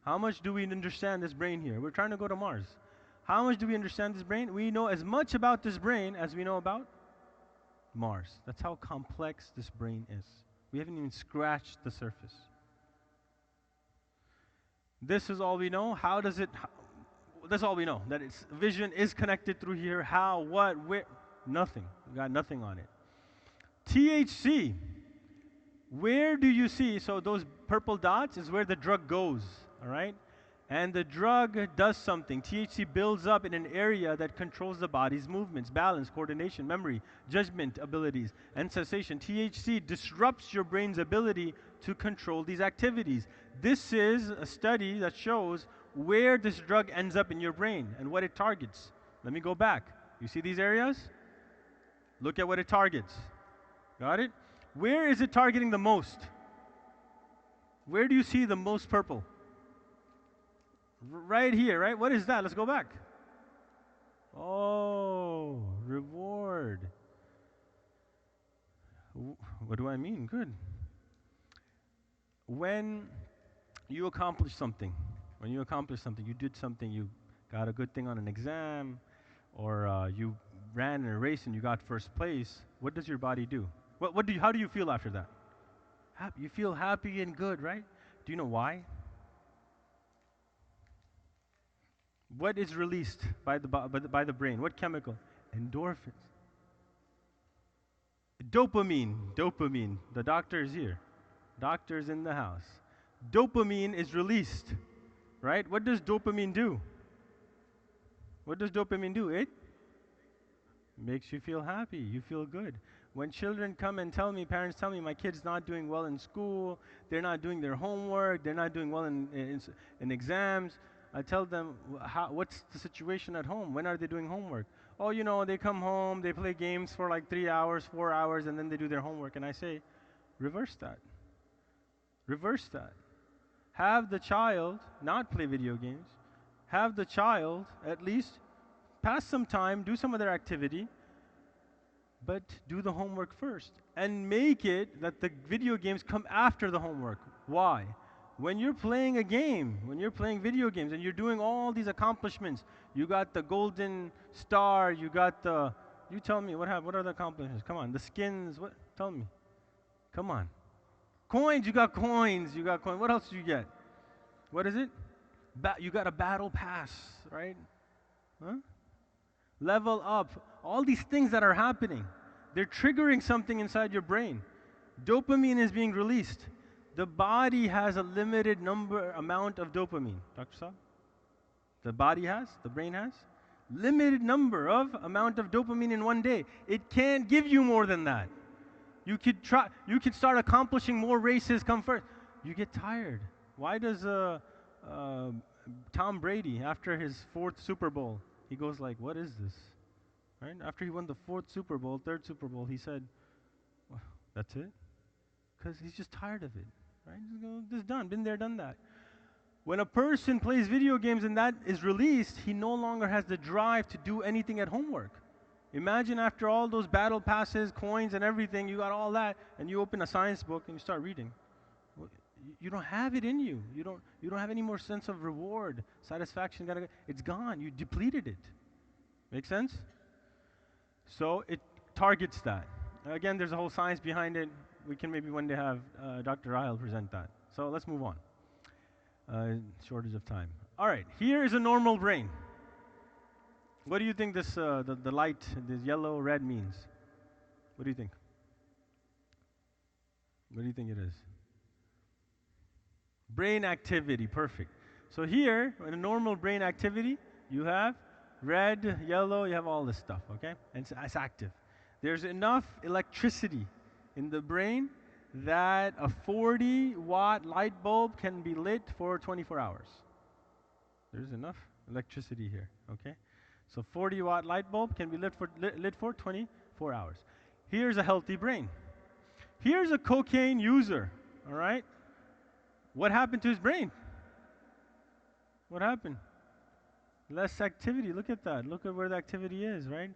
How much do we understand this brain here? We're trying to go to Mars. How much do we understand this brain? We know as much about this brain as we know about Mars. That's how complex this brain is. We haven't even scratched the surface. This is all we know. That's all we know. That its vision is connected through here. How, what, where? Nothing. We got nothing on it. THC. Where do you see? So those purple dots is where the drug goes. All right? And the drug does something. THC builds up in an area that controls the body's movements, balance, coordination, memory, judgment abilities, and sensation. THC disrupts your brain's ability to control these activities. This is a study that shows where this drug ends up in your brain and what it targets. Let me go back. You see these areas? Look at what it targets. Got it? Where is it targeting the most? Where do you see the most purple? Right here, right? What is that? Let's go back. Oh, reward. What do I mean? Good. When you accomplish something, you did something, you got a good thing on an exam, or you ran in a race and you got first place, what does your body do? How do you feel after that? You feel happy and good, right? Do you know why? What is released by the brain? What chemical? Endorphins. Dopamine. The doctor is here. Doctor's in the house. Dopamine is released, right? What does dopamine do? It makes you feel happy. You feel good. When children come and parents tell me, my kid's not doing well in school, they're not doing their homework, they're not doing well in exams, I tell them, what's the situation at home? When are they doing homework? Oh, they come home, they play games for like 3 hours, 4 hours, and then they do their homework. And I say, reverse that. Reverse that. Have the child not play video games. Have the child at least pass some time, do some other activity, but do the homework first. And make it that the video games come after the homework. Why? When you're playing a game, when you're playing video games and you're doing all these accomplishments, you got the golden star, you tell me, what are the accomplishments? Come on, the skins, tell me. Come on. Coins, you got coins. What else do you get? What is it? You got a battle pass, right? Huh? Level up. All these things that are happening, they're triggering something inside your brain. Dopamine is being released. The body has a limited amount of dopamine. Dr. Saab? The brain has, limited amount of dopamine in one day. It can't give you more than that. You could start accomplishing more races, come first. You get tired. Why does Tom Brady, after his 4th Super Bowl, he goes like, what is this? Right? After he won the 4th Super Bowl, 3rd Super Bowl, he said, well, that's it? Because he's just tired of it. Right? This is done. Been there, done that. When a person plays video games and that is released, he no longer has the drive to do anything at homework. Imagine after all those battle passes, coins, and everything, you got all that, and you open a science book and you start reading. You don't have it in you. You don't have any more sense of reward, satisfaction. It's gone. You depleted it. Make sense? So it targets that. Again, there's a whole science behind it. We can maybe one day have Dr. Rahel present that. So let's move on. Shortage of time. All right, here is a normal brain. What do you think this the light, this yellow, red means? What do you think? What do you think it is? Brain activity, perfect. So here, in a normal brain activity, you have red, yellow, you have all this stuff, okay? And it's active. There's enough electricity in the brain that a 40-watt light bulb can be lit for 24 hours. There's enough electricity here, okay? So 40-watt light bulb can be lit for 24 hours. Here's a healthy brain. Here's a cocaine user, all right? What happened to his brain? What happened? Less activity. Look at that. Look at where the activity is, right?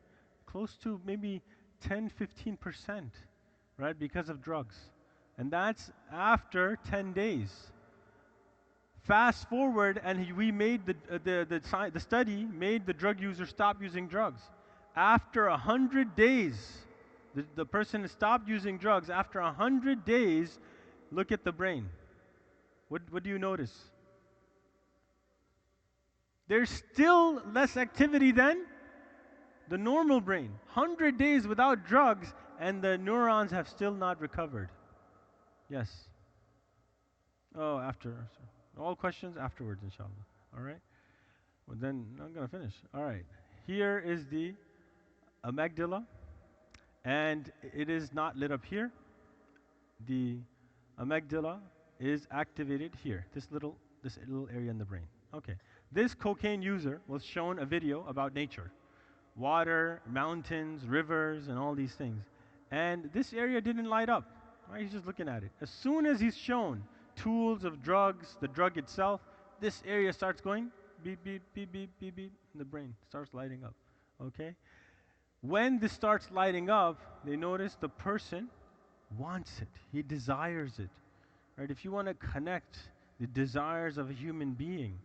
Close to maybe 10, 15%, right? Because of drugs. And that's after 10 days. Fast forward, and we made the study made the drug user stop using drugs. After 100 days, the person stopped using drugs. After 100 days, look at the brain. What do you notice? There's still less activity than the normal brain. 100 days without drugs, and the neurons have still not recovered. Yes. Oh, after. All questions afterwards, inshallah. All right? Well, then I'm going to finish. All right. Here is the amygdala, and it is not lit up here. The amygdala is activated here, this little area in the brain. Okay. This cocaine user was shown a video about nature. Water, mountains, rivers, and all these things. And this area didn't light up. Right? He's just looking at it. As soon as he's shown tools of drugs, the drug itself, this area starts going beep, beep, beep, beep, beep, beep, and the brain starts lighting up. Okay? When this starts lighting up, they notice the person wants it. He desires it. Right? If you want to connect the desires of a human being,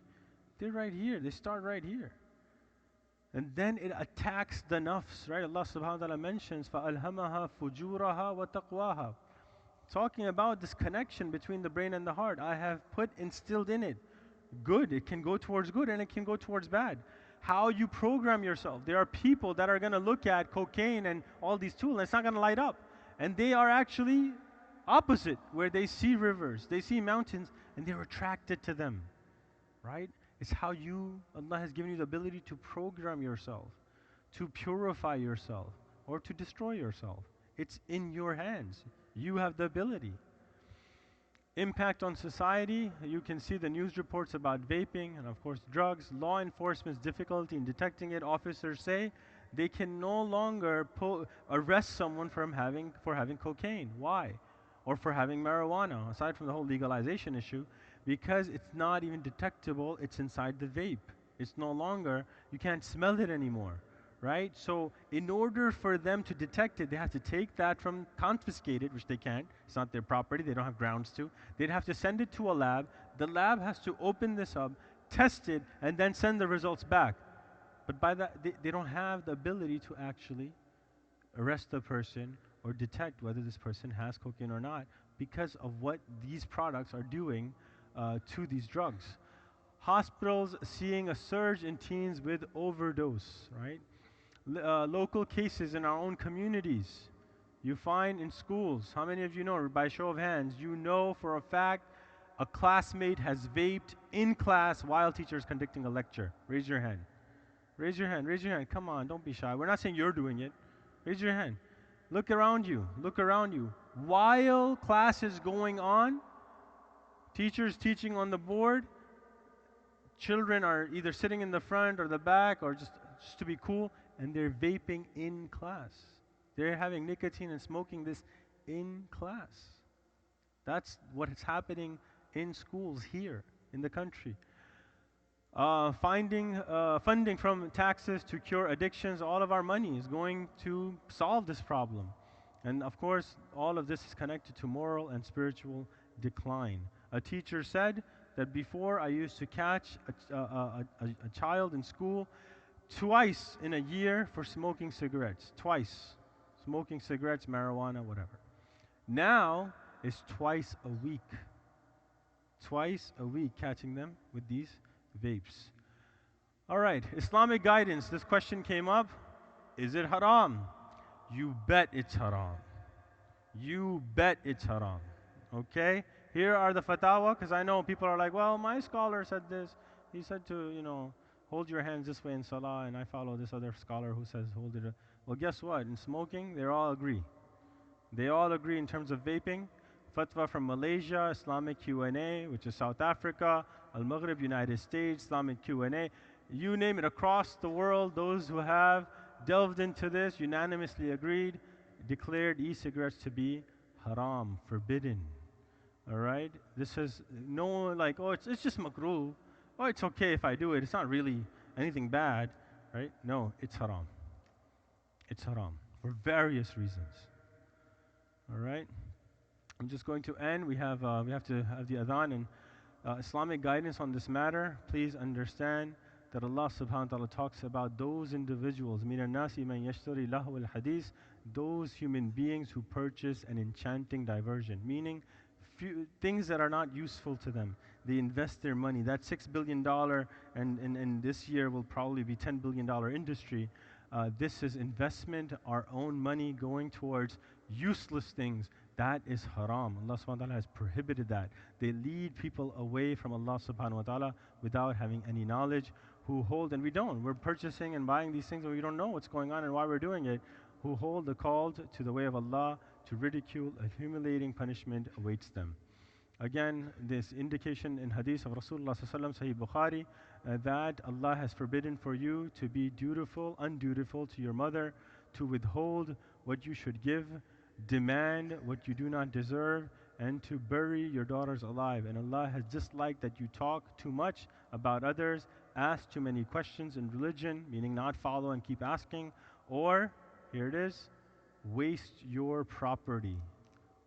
they're right here. They start right here. And then it attacks the nafs, right? Allah subhanahu wa ta'ala mentions, فَأَلْهَمَهَا فُجُورَهَا وَتَقْوَاهَا. Talking about this connection between the brain and the heart. I have instilled in it good. It can go towards good and it can go towards bad. How you program yourself. There are people that are going to look at cocaine and all these tools and it's not going to light up. And they are actually opposite, where they see rivers, they see mountains, and they're attracted to them, right? It's how Allah has given you the ability to program yourself, to purify yourself, or to destroy yourself. It's in your hands. You have the ability. Impact on society, you can see the news reports about vaping and of course drugs. Law enforcement's difficulty in detecting it. Officers say they can no longer arrest someone for having cocaine. Why? Or for having marijuana, aside from the whole legalization issue. Because it's not even detectable, it's inside the vape. It's no longer, you can't smell it anymore, right? So in order for them to detect it, they have to take that confiscate it, which they can't. It's not their property, they don't have grounds to. They'd have to send it to a lab. The lab has to open this up, test it, and then send the results back. But by that, they don't have the ability to actually arrest the person or detect whether this person has cocaine or not because of what these products are doing to these drugs. Hospitals seeing a surge in teens with overdose, right? Local cases in our own communities. You find in schools, how many of you know, by show of hands, you know for a fact a classmate has vaped in class while teacher is conducting a lecture? Raise your hand. Raise your hand, raise your hand. Come on, don't be shy. We're not saying you're doing it. Raise your hand. Look around you, look around you. While class is going on, teachers teaching on the board, children are either sitting in the front or the back or just to be cool, and they're vaping in class. They're having nicotine and smoking this in class. That's what is happening in schools here in the country. Funding from taxes to cure addictions, all of our money is going to solve this problem. And of course, all of this is connected to moral and spiritual decline. A teacher said that before I used to catch a child in school twice in a year for smoking cigarettes. Twice. Smoking cigarettes, marijuana, whatever. Now it's twice a week. Twice a week catching them with these vapes. All right, Islamic guidance. This question came up. Is it haram? You bet it's haram. You bet it's haram. Okay? Here are the fataawa, because I know people are like, well, my scholar said this. He said to, hold your hands this way in salah, and I follow this other scholar who says hold it. Well, guess what? In smoking, they all agree. They all agree in terms of vaping. Fatwa from Malaysia, Islamic Q&A, which is South Africa, Al-Maghrib, United States, Islamic Q&A. You name it, across the world, those who have delved into this unanimously agreed, declared e-cigarettes to be haram, forbidden. All right? This is no like, oh, it's just makruh. Oh, it's okay if I do it. It's not really anything bad, right? No, it's haram. It's haram for various reasons. All right? I'm just going to end. We have to have the adhan and Islamic guidance on this matter. Please understand that Allah subhanahu wa ta'ala talks about those individuals, مِنَ النَّاسِ مَنْ يَشْتَرِي لَهْوَ الْحَدِيثِ, those human beings who purchase an enchanting diversion, meaning things that are not useful to them. They invest their money. That $6 billion and this year will probably be $10 billion industry. This is investment, our own money going towards useless things. That is haram. Allah subhanahu wa ta'ala has prohibited that. They lead people away from Allah subhanahu wa ta'ala without having any knowledge, who hold, and we don't. We're purchasing and buying these things and we don't know what's going on and why we're doing it. Who hold the call to the way of Allah, to ridicule, a humiliating punishment awaits them. Again, this indication in hadith of Rasulullah sallallahu Sahih Bukhari, that Allah has forbidden for you to be dutiful, undutiful to your mother, to withhold what you should give, demand what you do not deserve, and to bury your daughters alive. And Allah has disliked that you talk too much about others, ask too many questions in religion, meaning not follow and keep asking, or, here it is, waste your property.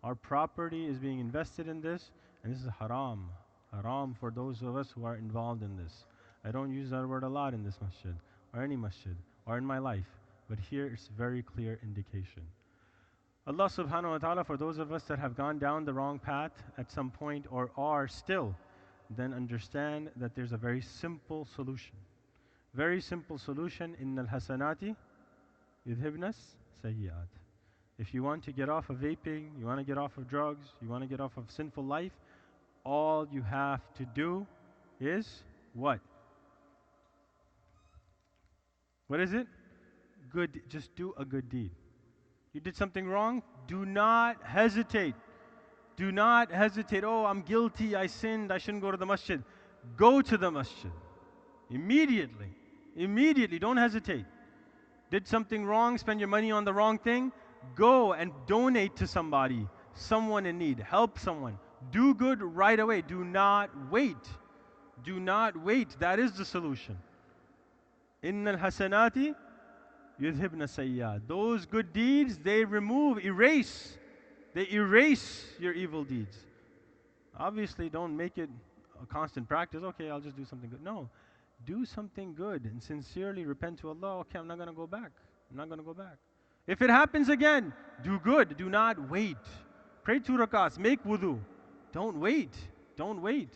Our property is being invested in this, and this is haram. Haram for those of us who are involved in this. I don't use that word a lot in this masjid, or any masjid, or in my life, but here it's very clear indication. Allah subhanahu wa ta'ala, for those of us that have gone down the wrong path at some point or are still, then understand that there's a very simple solution. Very simple solution. Innal hasanati yudhibnas sayyi'at. If you want to get off of vaping, you want to get off of drugs, you want to get off of sinful life, all you have to do is what? What is it? Good. Just do a good deed. You did something wrong? Do not hesitate. Do not hesitate. Oh, I'm guilty, I sinned, I shouldn't go to the masjid. Go to the masjid. Immediately. Immediately. Don't hesitate. Did something wrong, spend your money on the wrong thing? Go and donate to somebody, someone in need. Help someone. Do good right away. Do not wait. Do not wait. That is the solution. Innal hasanati yudhibna sayyat. Those good deeds, they erase. They erase your evil deeds. Obviously, don't make it a constant practice. Okay, I'll just do something good. No. Do something good and sincerely repent to Allah. Okay, I'm not going to go back. I'm not going to go back. If it happens again, do good. Do not wait. Pray 2 rakats. Make wudu. Don't wait. Don't wait.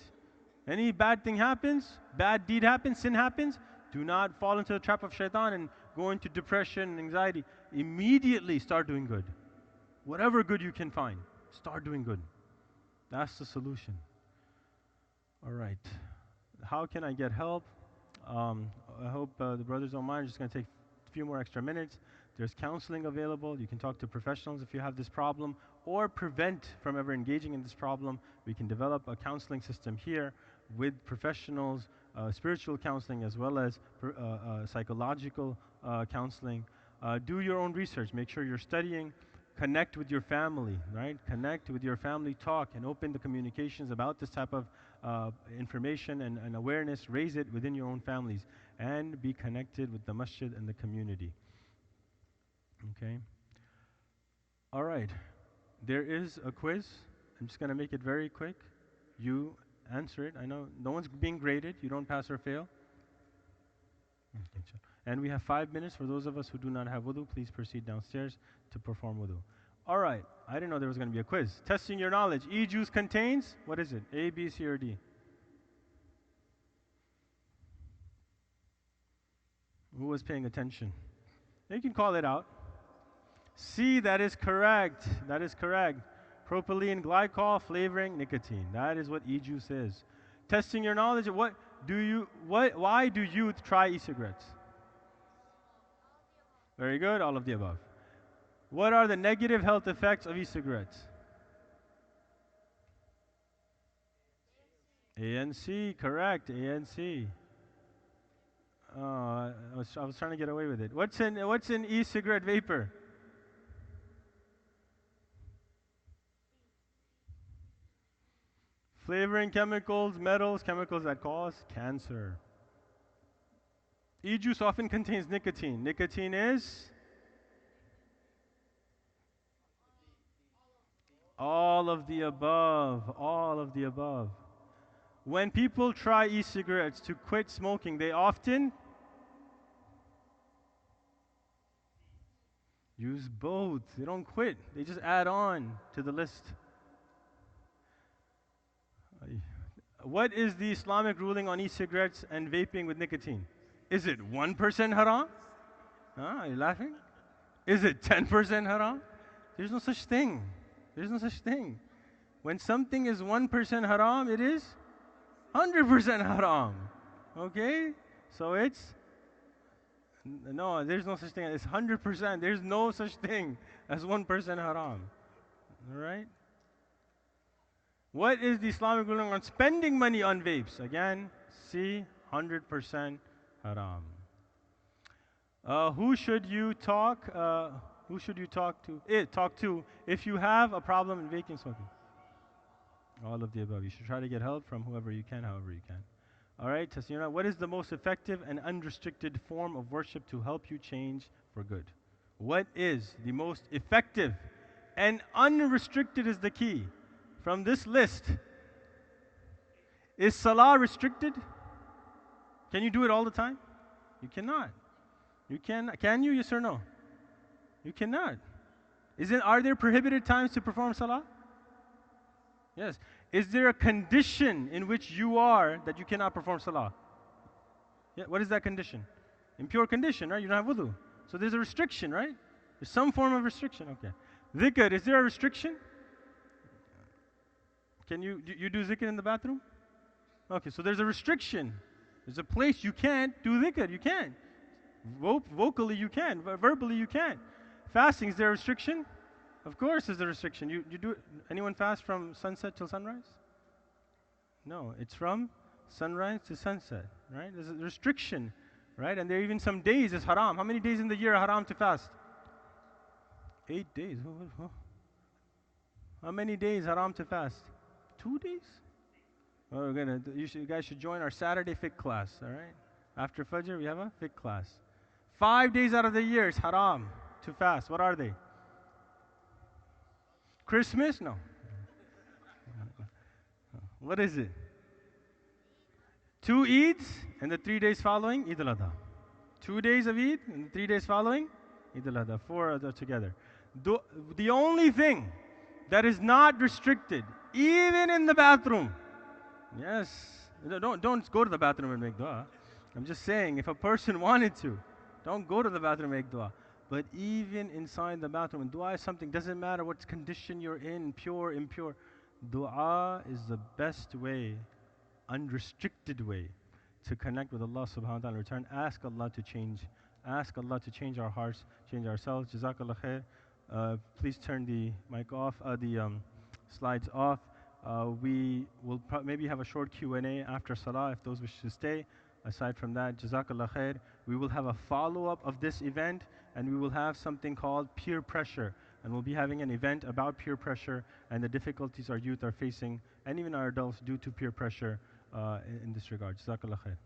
Any bad thing happens, bad deed happens, sin happens, do not fall into the trap of shaitan and go into depression and anxiety. Immediately start doing good. Whatever good you can find, start doing good. That's the solution. All right. How can I get help? I hope the brothers don't mind. I'm just going to take a few more extra minutes. There's counseling available. You can talk to professionals if you have this problem, or prevent from ever engaging in this problem. We can develop a counseling system here with professionals, spiritual counseling as well as psychological counseling. Do your own research. Make sure you're studying. Connect with your family, right? Connect with your family. Talk and open the communications about this type of information and awareness. Raise it within your own families. And be connected with the masjid and the community. Okay? All right. There is a quiz. I'm just going to make it very quick. You answer it. I know no one's being graded. You don't pass or fail. And we have 5 minutes for those of us who do not have wudu. Please proceed downstairs to perform wudu. All right. I didn't know there was going to be a quiz. Testing your knowledge. E-juice contains, what is it? A, B, C, or D? Who was paying attention? You can call it out. C, that is correct. That is correct. Propylene glycol flavoring nicotine. That is what e-juice is. Testing your knowledge. Why do youth try e-cigarettes? Very good, all of the above. What are the negative health effects of e-cigarettes? A and C, correct. A and C. I was trying to get away with it. What's in e-cigarette vapor? Flavoring chemicals, metals, chemicals that cause cancer. E-juice often contains nicotine. Nicotine is all of the above. All of the above. When people try e-cigarettes to quit smoking, they often use both. They don't quit. They just add on to the list. What is the Islamic ruling on e-cigarettes and vaping with nicotine? Is it 1% haram? Are you laughing? Is it 10% haram? There's no such thing. There's no such thing. When something is 1% haram, it is 100% haram. Okay? So it's, no, there's no such thing. It's 100%. There's no such thing as 1% haram. All right? What is the Islamic ruling on spending money on vapes? Again, C, 100% haram. Who should you talk? Who should you talk to? Talk to if you have a problem in vaping smoking. All of the above. You should try to get help from whoever you can, however you can. All right, Tasnira, what is the most effective and unrestricted form of worship to help you change for good? What is the most effective and unrestricted is the key? From this list, is salah restricted? Can you do it all the time? You cannot. You can you? Yes or no? You cannot. Are there prohibited times to perform salah? Yes. Is there a condition in which you are that you cannot perform salah? Yeah. What is that condition? Impure condition, right? You don't have wudu. So there's a restriction, right? There's some form of restriction. Okay. Dhikr, is there a restriction? Can you do zikr in the bathroom? Okay, so there's a restriction. There's a place you can't do dhikr. You can't. Vocally you can. Verbally you can't. Fasting, is there a restriction? Of course there's a restriction. You do. Anyone fast from sunset till sunrise? No, it's from sunrise to sunset, right? There's a restriction, right? And there are even some days it's haram. How many days in the year are haram to fast? 8 days. How many days haram to fast? 2 days? Oh, you guys should join our Saturday fiqh class, all right? After Fajr, we have a fiqh class. 5 days out of the year is haram to fast. What are they? Christmas? No. What is it? 2 Eids and the 3 days following Eid al-Adha. 2 days of Eid and the 3 days following Eid al-Adha. 4 are together. The only thing that is not restricted, even in the bathroom. Yes. Don't go to the bathroom and make dua. I'm just saying, if a person wanted to, don't go to the bathroom and make dua. But even inside the bathroom, and dua is something, doesn't matter what condition you're in, pure, impure. Dua is the best way, unrestricted way, to connect with Allah subhanahu wa ta'ala. In return, ask Allah to change. Ask Allah to change our hearts, change ourselves. Jazakallah khair. Please turn the mic off, the slides off. We will maybe have a short Q&A after Salah if those wish to stay. Aside from that, Jazakallah khair. We will have a follow-up of this event, and we will have something called peer pressure. And we'll be having an event about peer pressure and the difficulties our youth are facing, and even our adults, due to peer pressure in this regard. Jazakallah khair.